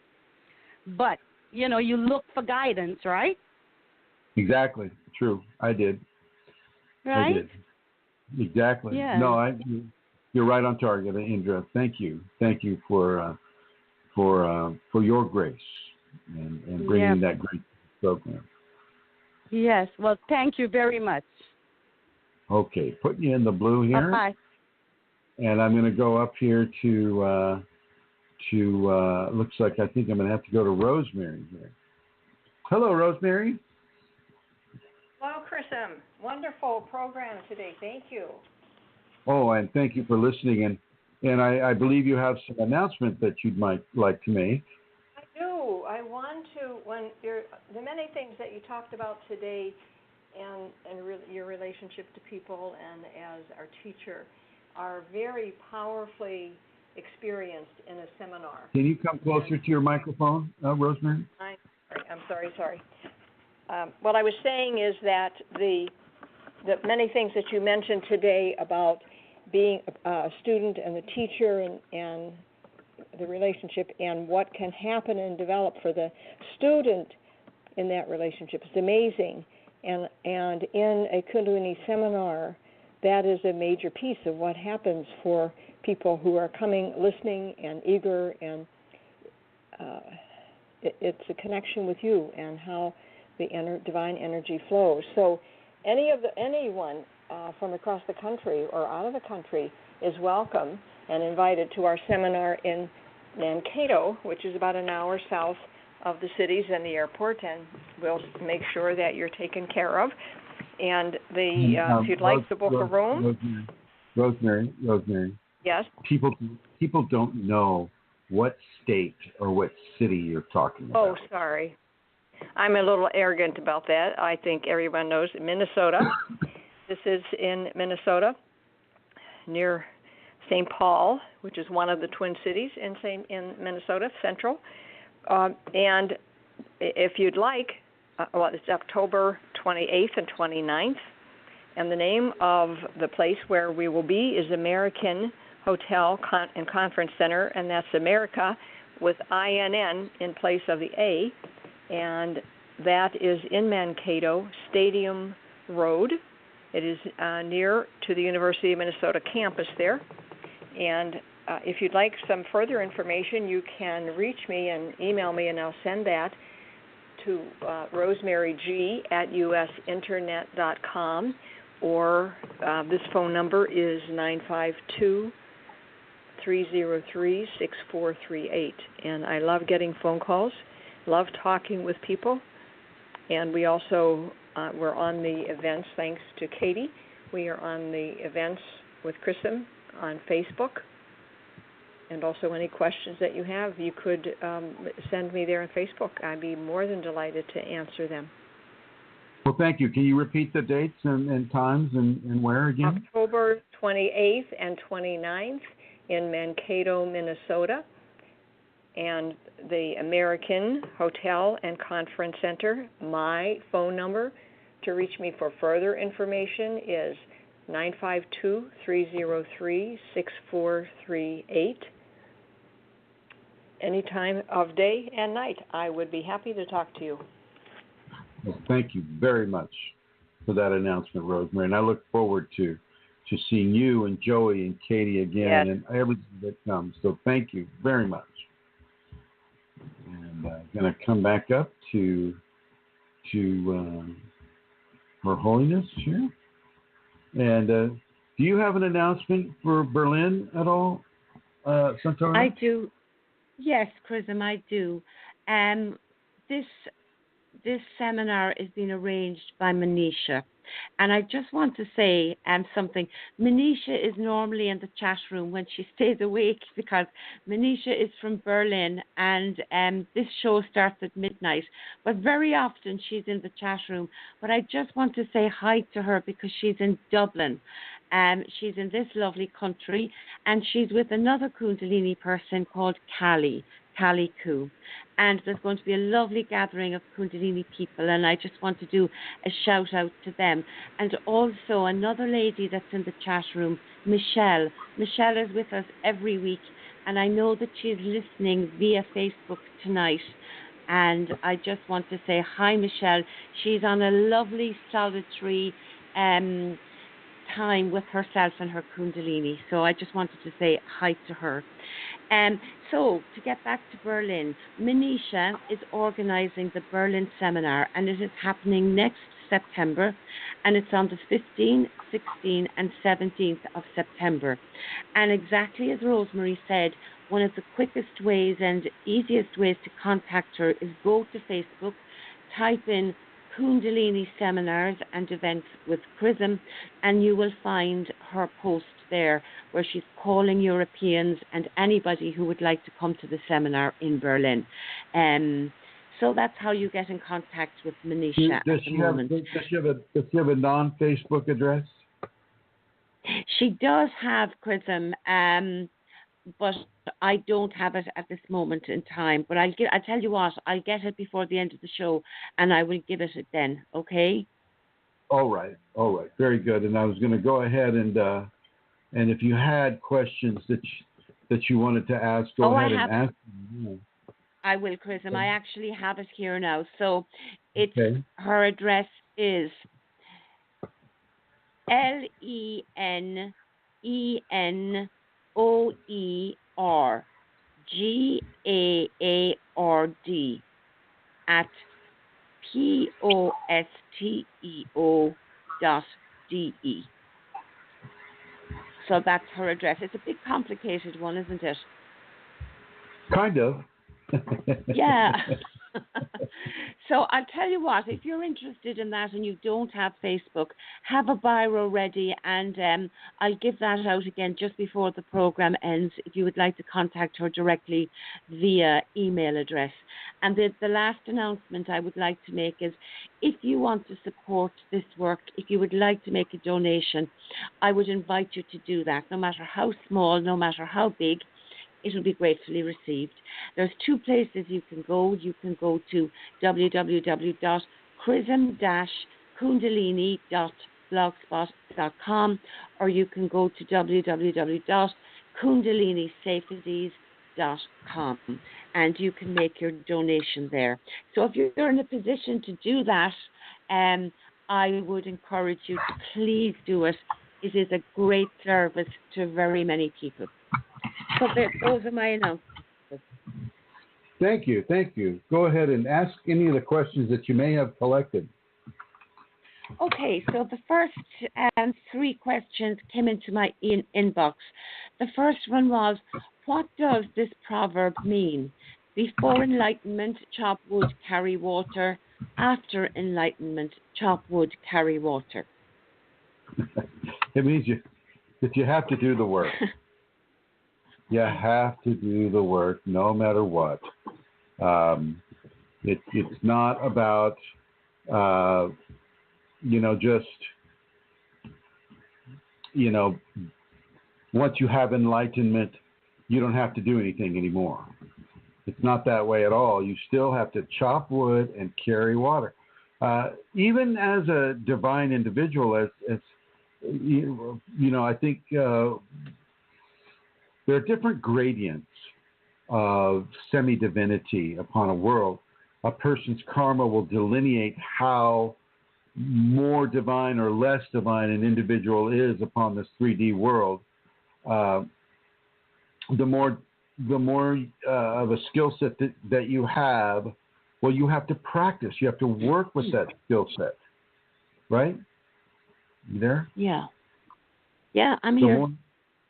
but, you look for guidance, right? Exactly. True. I did. Right? I did. Exactly. Yeah. No, you're right on target, Indra. Thank you. Thank you for your grace and bringing that great program. Yes. Well, thank you very much. Okay. Putting you in the blue here. Bye-bye. And I'm going to go up here to looks like I think I'm going to have to go to Rosemary here. Hello, Rosemary. Hello, Chrism. Wonderful program today. Thank you. Oh, and thank you for listening. And I believe you have some announcement that you might like to make. I do. I want to, the many things that you talked about today and your relationship to people and as our teacher are very powerfully experienced in a seminar. Can you come closer to your microphone, Rosemary? I'm sorry. What I was saying is that the many things that you mentioned today about being a student and the teacher and the relationship and what can happen and develop for the student in that relationship is amazing. And in a Kundalini seminar, that is a major piece of what happens for people who are coming, listening, and eager, and it's a connection with you and how the divine energy flows. So anyone from across the country or out of the country is welcome and invited to our seminar in Mankato, which is about an hour south of the cities and the airport, and we'll make sure that you're taken care of. And if you'd like to book a room. Rosemary. Yes? People don't know what state or what city you're talking about. Oh, sorry. I'm a little arrogant about that. I think everyone knows Minnesota. This is in Minnesota, near St. Paul, which is one of the Twin Cities in Minnesota, Central. And if you'd like, it's October 28th and 29th, And the name of the place where we will be is American Hotel and Conference Center, and that's America with INN in place of the A, and that is in Mankato, Stadium Road. It is near to the University of Minnesota campus there. And if you'd like some further information, you can reach me and email me, and I'll send that to rosemaryg@usinternet.com, or this phone number is 952-303-6438. And I love getting phone calls, love talking with people. And we also, we're on the events, thanks to Katie. We are on the events with Chrism on Facebook. And also any questions that you have, you could send me there on Facebook. I'd be more than delighted to answer them. Well, thank you. Can you repeat the dates and times and where again? October 28th and 29th in Mankato, Minnesota. And the American Hotel and Conference Center. My phone number to reach me for further information is 952-303-6438. Any time of day and night, I would be happy to talk to you. Well, thank you very much for that announcement, Rosemary. And I look forward to seeing you and Joey and Katie again, and everything that comes. So thank you very much. And I'm going to come back up to Her Holiness here. And do you have an announcement for Berlin at all, Santoro? I do. Yes, Chrism, I do. This seminar is being arranged by Manisha. And I just want to say something. Manisha is normally in the chat room when she stays awake, because Manisha is from Berlin, and this show starts at midnight. But very often she's in the chat room. But I just want to say hi to her because she's in Dublin. She's in this lovely country, and she's with another Kundalini person called Callie Koo. And there's going to be a lovely gathering of Kundalini people, and I just want to do a shout out to them. And also another lady that's in the chat room, Michelle. Michelle is with us every week, and I know that she's listening via Facebook tonight. And I just want to say hi, Michelle. She's on a lovely solitary time with herself and her Kundalini. So I just wanted to say hi to her. So to get back to Berlin, Manisha is organizing the Berlin seminar, and it is happening next September, and it's on the 15th, 16th, and 17th of September. And exactly as Rosemary said, one of the quickest ways and easiest ways to contact her is go to Facebook, type in Kundalini seminars and events with Chrism, and you will find her post there where she's calling Europeans and anybody who would like to come to the seminar in Berlin. So that's how you get in contact with Manisha at the moment. Does she have a non-Facebook address? She does have Chrism, but I don't have it at this moment in time. But I'll tell you what, I'll get it before the end of the show, and I will give it then. Okay? All right. Very good. And I was going to go ahead and if you had questions that you wanted to ask, go ahead and ask them. I will, Chrism. I actually have it here now. So her address is LENOERGAARD at posteo.de. So that's her address. It's a big complicated one, isn't it? Kind of. Yeah. So I'll tell you what, if you're interested in that and you don't have Facebook, have a biro ready, and I'll give that out again just before the program ends if you would like to contact her directly via email address. And the last announcement I would like to make is, if you want to support this work, if you would like to make a donation, I would invite you to do that, no matter how small, no matter how big. It will be gratefully received. There's two places you can go. You can go to www.chrism-kundalini.com, blogspot.com, or you can go to www.kundalinisafeties.com, and you can make your donation there. So if you're in a position to do that, I would encourage you to please do it. It is a great service to very many people. So those are my announcements. Thank you. Go ahead and ask any of the questions that you may have collected. Okay, so the first 3 questions came into my inbox. The first one was, what does this proverb mean? Before enlightenment, chop wood, carry water. After enlightenment, chop wood, carry water. It means that you have to do the work. You have to do the work no matter what. It's not about, once you have enlightenment, you don't have to do anything anymore. It's not that way at all. You still have to chop wood and carry water. Even as a divine individual, I think there are different gradients of semi-divinity upon a world. A person's karma will delineate how more divine or less divine an individual is upon this 3D world. The more of a skill set that you have, well, you have to practice. You have to work with that skill set, right? You there? Yeah, I'm here.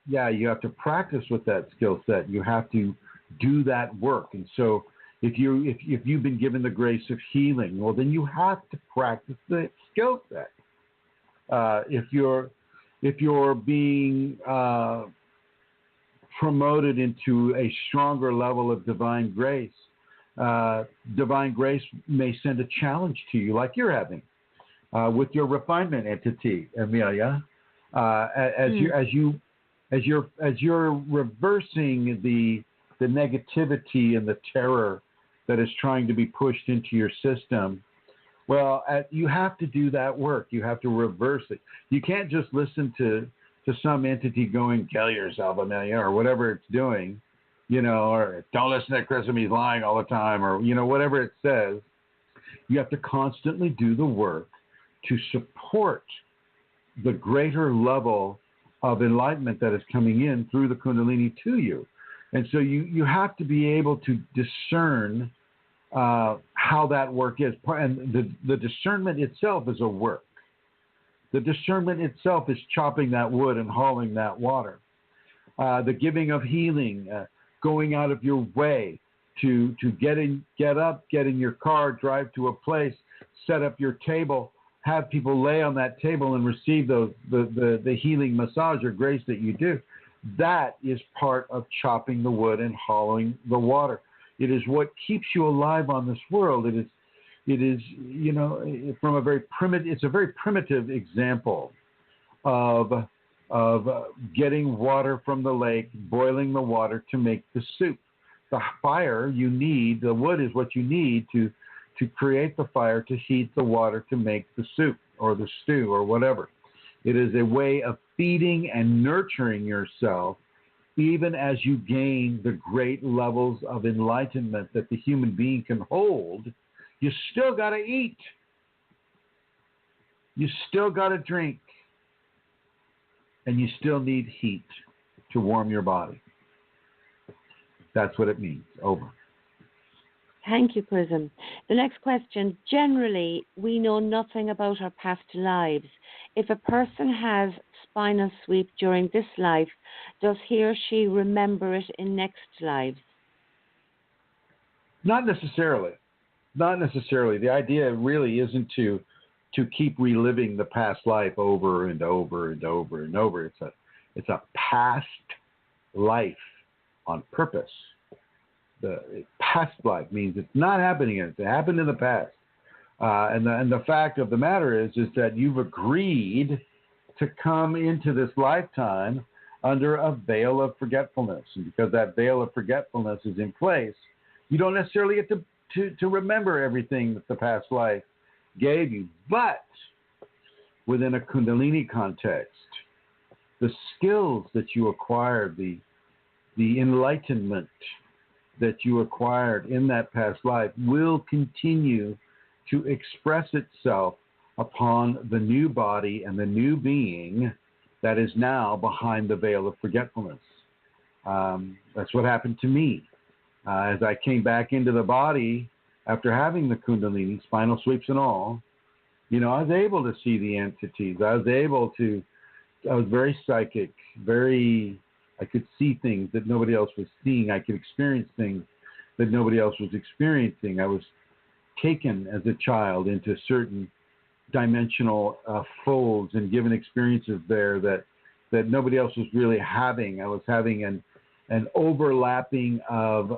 You have to practice with that skill set. You have to do that work. And so if you've been given the grace of healing, well, then you have to practice the skill set. If you're being promoted into a stronger level of divine grace may send a challenge to you, like you're having with your refinement entity, Amelia. As you're reversing the negativity and the terror that is trying to be pushed into your system, well, you have to do that work. You have to reverse it. You can't just listen to some entity going, kill yourself, Amelia, or whatever it's doing, or don't listen to Chrism, he's lying all the time, or, whatever it says. You have to constantly do the work to support the greater level of enlightenment that is coming in through the Kundalini to you. And so you have to be able to discern how that work is. And the discernment itself is a work. The discernment itself is chopping that wood and hauling that water. The giving of healing, going out of your way to get up, get in your car, drive to a place, set up your table, have people lay on that table and receive the healing massage or grace that you do. That is part of chopping the wood and hauling the water. It is what keeps you alive on this world. It is from a very primitive. It's a very primitive example of getting water from the lake, boiling the water to make the soup. The fire you need, the wood is what you need to create the fire to heat the water to make the soup or the stew or whatever. It is a way of feeding and nurturing yourself, even as you gain the great levels of enlightenment that the human being can hold. You still got to eat. You still got to drink. And you still need heat to warm your body. That's what it means. Over. Thank you, Chrism. The next question. Generally, we know nothing about our past lives. If a person has spinal sweep during this life, does he or she remember it in next lives? Not necessarily. Not necessarily. The idea really isn't to keep reliving the past life over and over and over and over. It's a past life on purpose. The past life means it's not happening yet. It happened in the past. And the fact of the matter is that you've agreed to come into this lifetime under a veil of forgetfulness. And because that veil of forgetfulness is in place, you don't necessarily get to remember everything that the past life gave you. But within a Kundalini context, the skills that you acquired, the enlightenment that you acquired in that past life will continue to express itself upon the new body and the new being that is now behind the veil of forgetfulness. That's what happened to me. As I came back into the body after having the Kundalini, spinal sweeps and all, I was able to see the entities. I was very psychic, I could see things that nobody else was seeing. I could experience things that nobody else was experiencing. I was taken as a child into certain dimensional folds and given experiences there that nobody else was really having. I was having an overlapping of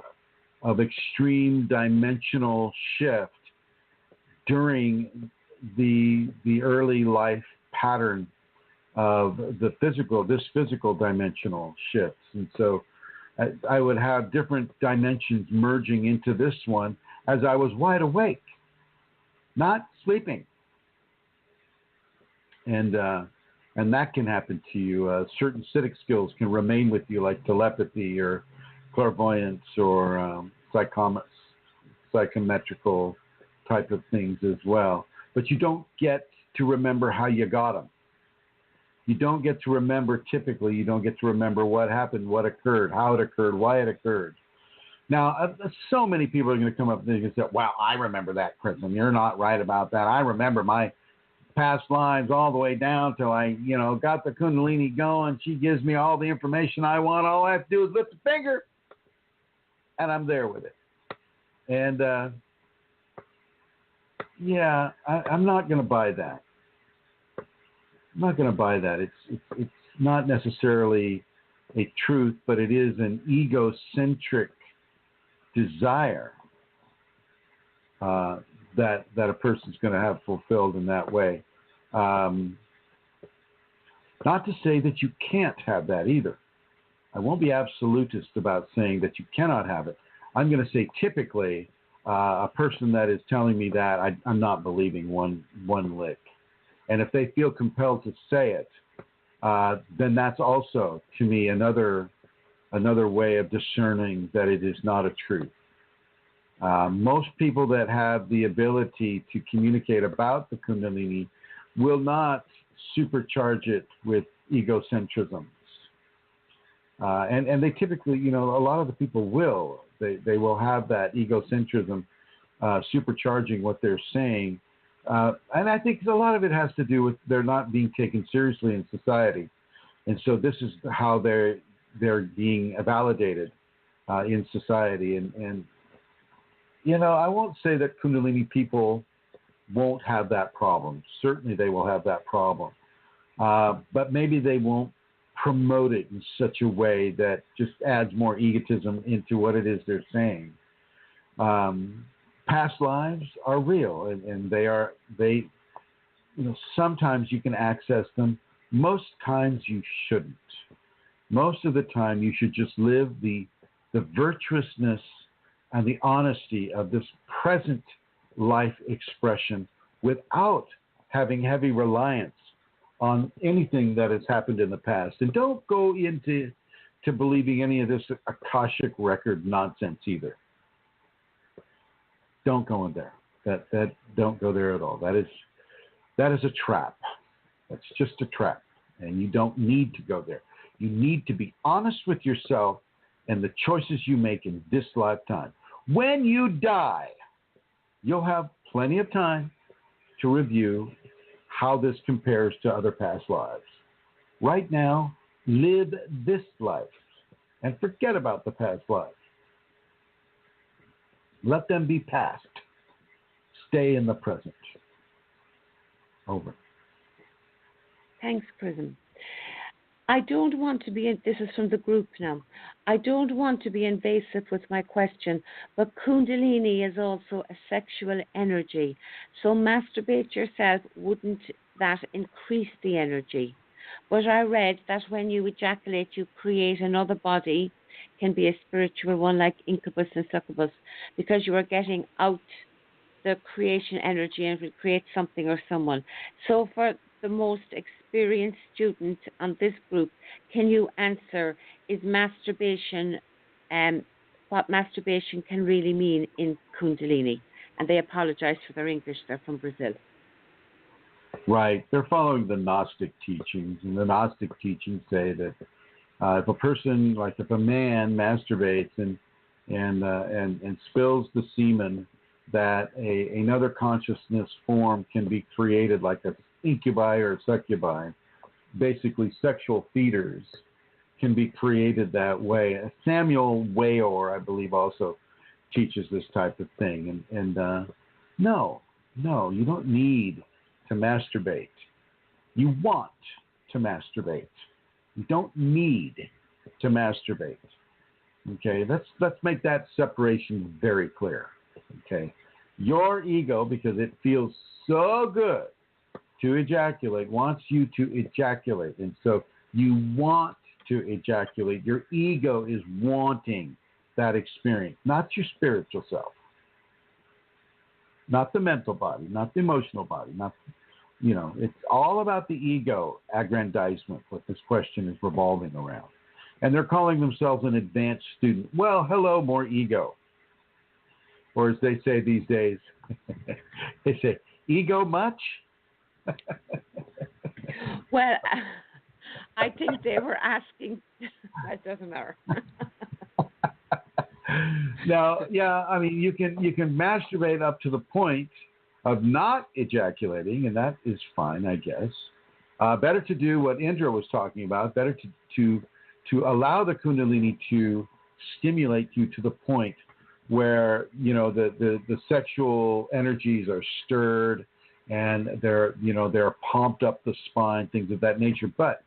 extreme dimensional shift during the early life pattern of this physical dimensional shifts. And so I would have different dimensions merging into this one as I was wide awake, not sleeping. And that can happen to you. Certain psychic skills can remain with you, like telepathy or clairvoyance or psychometrical type of things as well. But you don't get to remember how you got them. You don't get to remember, typically, you don't get to remember what happened, what occurred, how it occurred, why it occurred. Now, so many people are going to come up and say, wow, I remember that, Chrism. You're not right about that. I remember my past lives all the way down till I, got the Kundalini going. She gives me all the information I want. All I have to do is lift a finger, and I'm there with it. And, I'm not going to buy that. I'm not going to buy that. It's not necessarily a truth, but it is an egocentric desire that a person's going to have fulfilled in that way. Not to say that you can't have that either. I won't be absolutist about saying that you cannot have it. I'm going to say typically a person that is telling me that, I'm not believing one lick. And if they feel compelled to say it, then that's also, to me, another way of discerning that it is not a truth. Most people that have the ability to communicate about the Kundalini will not supercharge it with egocentrisms. And they typically, a lot of the people will. They will have that egocentrism supercharging what they're saying. And I think a lot of it has to do with they're not being taken seriously in society. And so this is how they're being validated in society. And I won't say that Kundalini people won't have that problem. Certainly they will have that problem. But maybe they won't promote it in such a way that just adds more egotism into what it is they're saying. Past lives are real, and they sometimes you can access them. Most times you shouldn't. Most of the time you should just live the virtuousness and the honesty of this present life expression without having heavy reliance on anything that has happened in the past. And don't go into believing any of this Akashic record nonsense either. Don't go in there. That don't go there at all. That is a trap. That's just a trap. And you don't need to go there. You need to be honest with yourself and the choices you make in this lifetime. When you die, you'll have plenty of time to review how this compares to other past lives. Right now, live this life and forget about the past lives. Let them be past. Stay in the present. Over. Thanks, Chrism. I don't want to be, this is from the group now, I don't want to be invasive with my question, but Kundalini is also a sexual energy. So masturbate yourself, wouldn't that increase the energy? But I read that when you ejaculate, you create another body, can be a spiritual one like incubus and succubus, because you are getting out the creation energy and will create something or someone. So for the most experienced student on this group, can you answer, is masturbation, what masturbation can really mean in Kundalini? And they apologize for their English, they're from Brazil. Right. They're following the Gnostic teachings, and the Gnostic teachings say that if a person, like if a man masturbates and spills the semen, that another consciousness form can be created, like a incubi or a succubi. Basically, sexual feeders can be created that way. Samuel Weor, I believe, also teaches this type of thing. And no, you don't need to masturbate. You want to masturbate. You don't need to masturbate. Okay, let's make that separation very clear. Okay, your ego, because it feels so good to ejaculate, wants you to ejaculate, and so you want to ejaculate. Your ego is wanting that experience, not your spiritual self, not the mental body, not the emotional body, not, it's all about the ego aggrandizement, what this question is revolving around. And they're calling themselves an advanced student. Well, hello, more ego. Or as they say these days, they say, ego much? Well, I think they were asking, that doesn't matter. Now, yeah, I mean, you can masturbate up to the point of not ejaculating, and that is fine, I guess. Better to do what Indra was talking about, better to allow the Kundalini to stimulate you to the point where, the sexual energies are stirred and they're pumped up the spine, things of that nature. But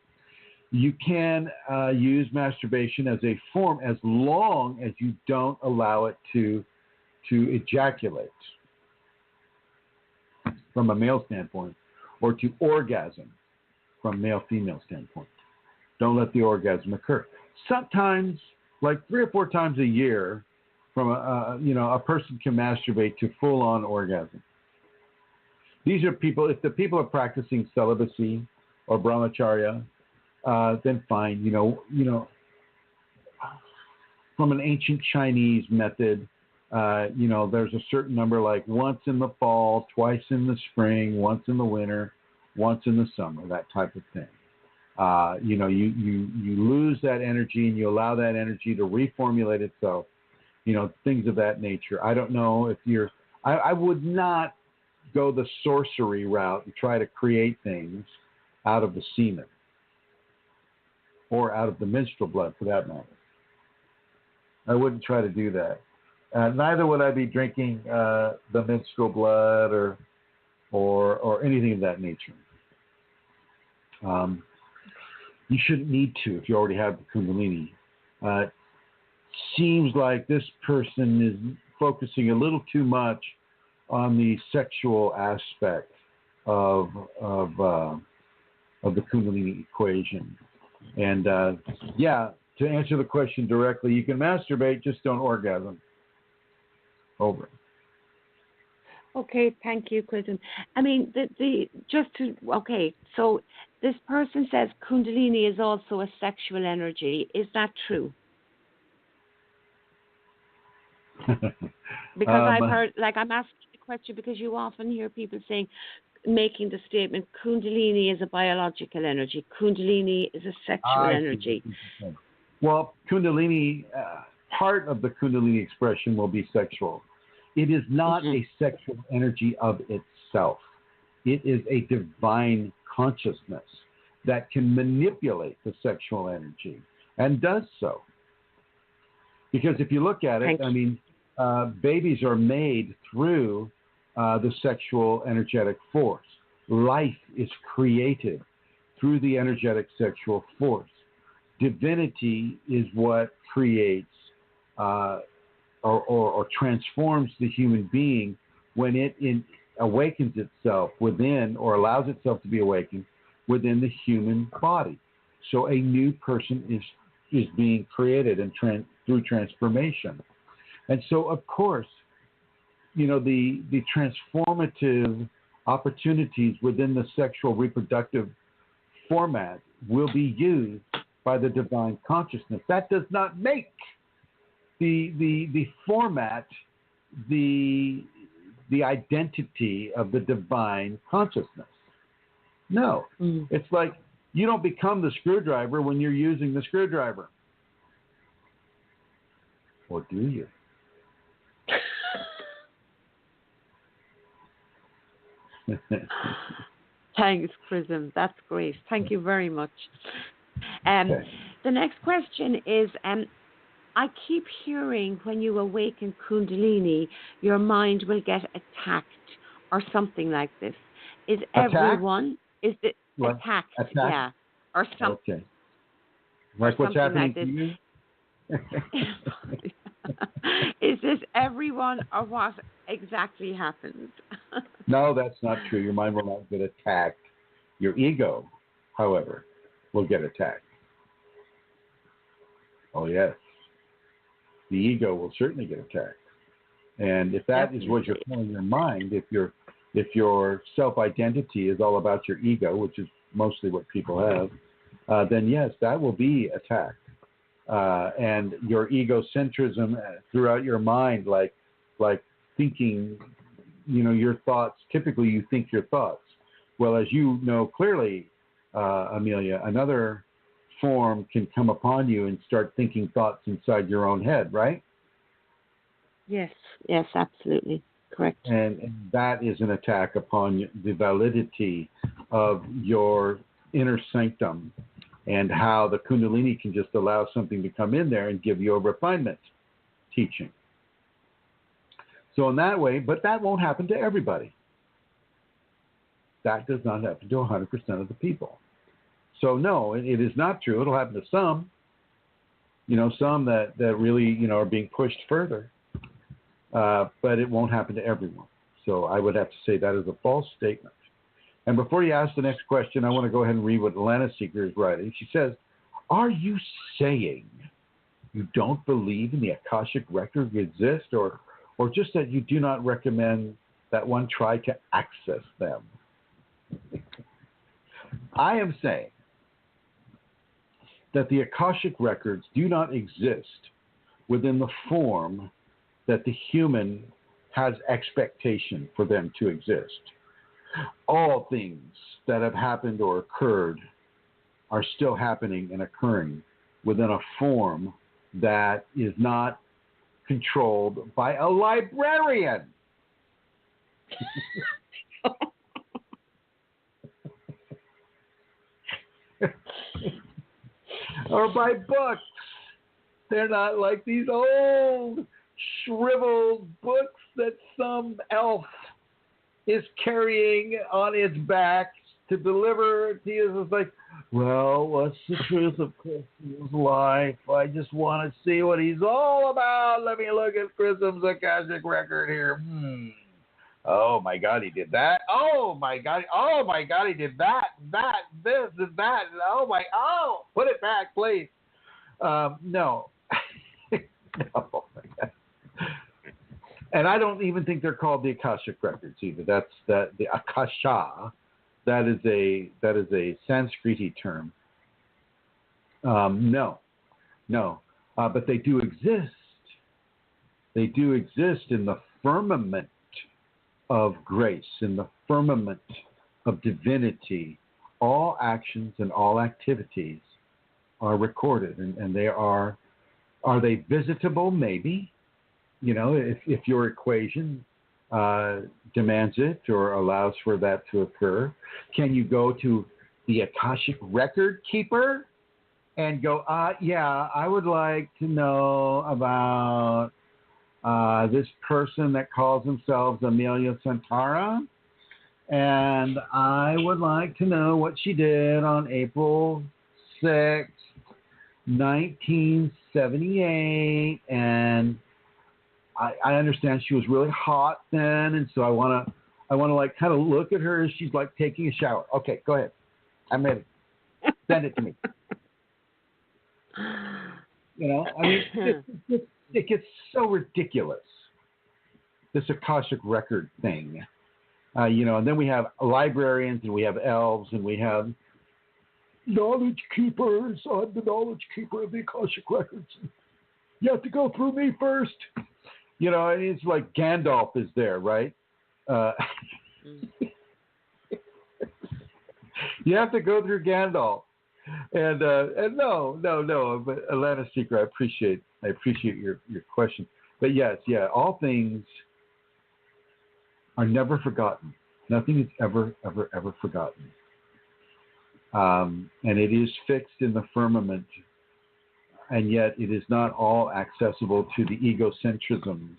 you can use masturbation as a form as long as you don't allow it to ejaculate from a male standpoint, or to orgasm from male-female standpoint. Don't let the orgasm occur. Sometimes, like 3 or 4 times a year, from a person can masturbate to full-on orgasm. These are people. If the people are practicing celibacy or brahmacharya, then fine. From an ancient Chinese method, there's a certain number, like once in the fall, twice in the spring, once in the winter, once in the summer, that type of thing. You lose that energy and you allow that energy to reformulate itself, things of that nature. I don't know if I would not go the sorcery route and try to create things out of the semen or out of the menstrual blood, for that matter. I wouldn't try to do that. Neither would I be drinking the menstrual blood or anything of that nature. You shouldn't need to if you already have the Kundalini. Seems like this person is focusing a little too much on the sexual aspect of the Kundalini equation. And to answer the question directly, you can masturbate, just don't orgasm. Over. Okay, thank you, Chrism. I mean, so this person says Kundalini is also a sexual energy. Is that true? Because I've heard, I'm asking the question because you often hear people making the statement, Kundalini is a biological energy. Kundalini is a sexual energy. Well, Kundalini, part of the Kundalini expression will be sexual. It is not a sexual energy of itself. It is a divine consciousness that can manipulate the sexual energy and does so. Because if you look at it, babies are made through the sexual energetic force. Life is created through the energetic sexual force. Divinity is what creates or transforms the human being when it awakens itself within, or allows itself to be awakened within the human body. So a new person is being created and through transformation. And so, of course, the transformative opportunities within the sexual reproductive format will be used by the divine consciousness. That does not make the format the identity of the divine consciousness. No. It's like you don't become the screwdriver when you're using the screwdriver. Or do you? Thanks, Chrism. That's great. Thank you very much. Okay. The next question is, I keep hearing when you awaken Kundalini, your mind will get attacked or something like this. Is Attacked? everyone? Is it What? attacked? Attacked? Yeah, or something. Okay. Like what's happening like to you? Is this everyone, or what exactly happens? No, that's not true. Your mind will not get attacked. Your ego, however, will get attacked. Oh, yes. The ego will certainly get attacked. And if that is what you're telling your mind, if your self-identity is all about your ego, which is mostly what people have, then yes, that will be attacked. And your egocentrism throughout your mind, like thinking, your thoughts, typically you think your thoughts. Well, as you know clearly, Amelia, another form can come upon you and start thinking thoughts inside your own head, right? Yes, absolutely. Correct. And that is an attack upon the validity of your inner sanctum and how the Kundalini can just allow something to come in there and give you a refinement teaching. So in that way, but that won't happen to everybody. That does not happen to 100% of the people. So no, it is not true. It'll happen to some, some that really, are being pushed further. But it won't happen to everyone. So I would have to say that is a false statement. And before you ask the next question, I want to go ahead and read what Lana Seeker is writing. She says, are you saying you don't believe in the Akashic records exist, or just that you do not recommend that one try to access them? I am saying that the Akashic records do not exist within the form that the human has expectation for them to exist. All things that have happened or occurred are still happening and occurring within a form that is not controlled by a librarian. Or by books. They're not like these old shriveled books that some elf is carrying on its back to deliver to you. It's like, well, what's the truth of Chrism's life? I just want to see what he's all about. Let me look at Chrism's Akashic record here. Oh my God, he did that. Oh my God, he did that, this, and that. Put it back, please. No. No. And I don't even think they're called the Akashic records either. That's the Akasha. That is a Sanskriti term. No. But they do exist. They do exist in the firmament of grace, in the firmament of divinity. All actions and all activities are recorded, and they are they visitable? Maybe. If your equation demands it or allows for that to occur. Can you go to the Akashic record keeper and go, yeah, I would like to know about this person that calls themselves Amelia Santara, and I would like to know what she did on April 6th, 1978, and I understand she was really hot then, and so I want to like kind of look at her as she's like taking a shower. Okay, go ahead. I'm ready. Send it to me. It gets so ridiculous, this Akashic record thing. And then we have librarians, and we have elves, and we have knowledge keepers. I'm the knowledge keeper of the Akashic Records. You have to go through me first. And it's like Gandalf is there, right? You have to go through Gandalf. And no, but Atlanta Seeker, I appreciate your question. But yes, all things are never forgotten. Nothing is ever forgotten. And it is fixed in the firmament, and yet it is not all accessible to the egocentrisms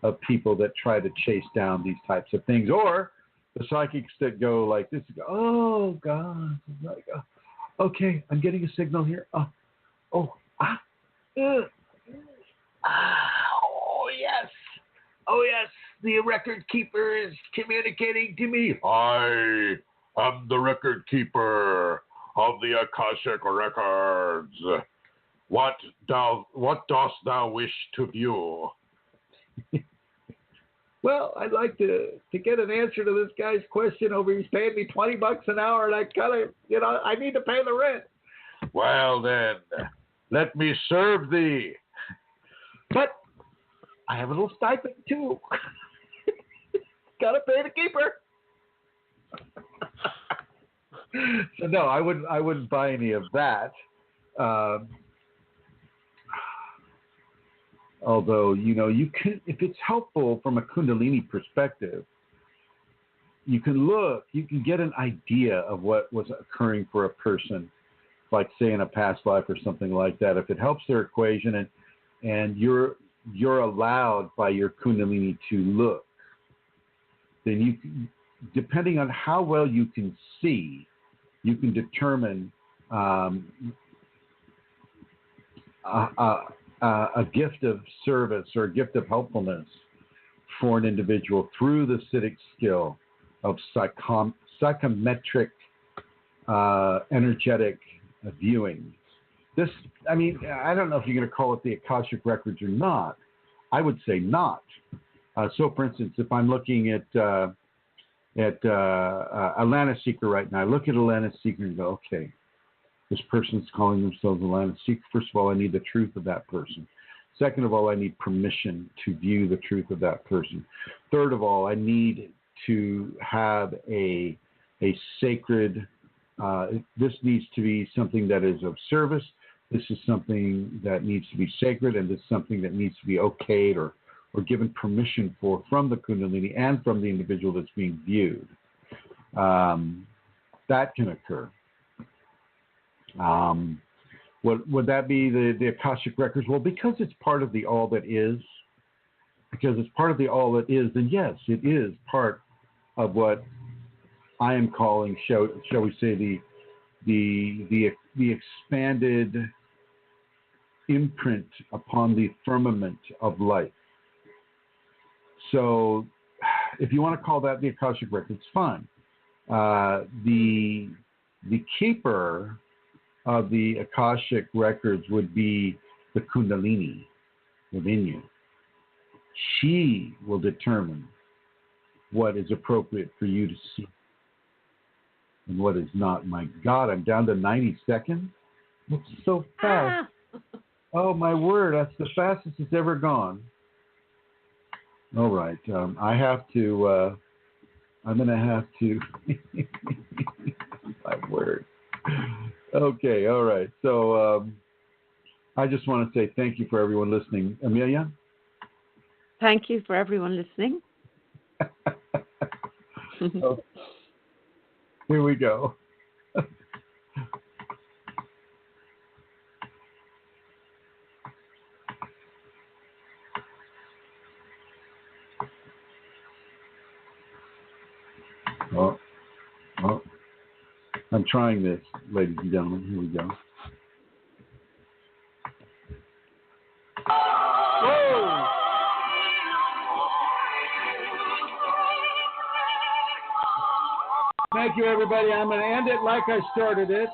of people that try to chase down these types of things, or the psychics that go like this, oh God, like, okay, I'm getting a signal here. Oh yes, the record keeper is communicating to me. I am the record keeper of the Akashic Records. What dost thou wish to view? Well, I'd like to get an answer to this guy's question over. He's paying me $20 an hour, and I kind of, I need to pay the rent. Well, then, let me serve thee. But I have a little stipend, too. Got to pay the keeper. So, no, I wouldn't buy any of that. Although, you can, if it's helpful from a Kundalini perspective, you can get an idea of what was occurring for a person, like say in a past life or something like that. If it helps their equation and you're allowed by your Kundalini to look, then you can, depending on how well you can see, you can determine a gift of service or a gift of helpfulness for an individual through the Siddhic skill of psychometric energetic viewing. This, I don't know if you're going to call it the Akashic Records or not. I would say not. So, for instance, if I'm looking at Atlanta Seeker right now, I look at Atlanta Seeker and go, okay, this person's calling themselves Atlanta Seeker. First of all, I need the truth of that person. Second of all, I need permission to view the truth of that person. Third of all, I need to have a sacred, this needs to be something that is of service. This is something that needs to be sacred, and this is something that needs to be okayed or given permission from the Kundalini and from the individual that's being viewed. That can occur. Would that be the Akashic Records? Well, because it's part of the all that is, then yes, it is part of what I am calling, shall we say, the expanded imprint upon the firmament of life. So, if you want to call that the Akashic Records, fine. The keeper of the Akashic Records would be the Kundalini within you. She will determine what is appropriate for you to see and what is not. My God, I'm down to 90 seconds. It's so fast. Oh, my word, that's the fastest it's ever gone. All right, I'm going to have to, my word. Okay, all right. So I just want to say thank you for everyone listening. Amelia? Thank you for everyone listening. Oh, here we go. Oh, I'm trying this, ladies and gentlemen. Here we go. Whoa! Thank you, everybody. I'm going to end it like I started it.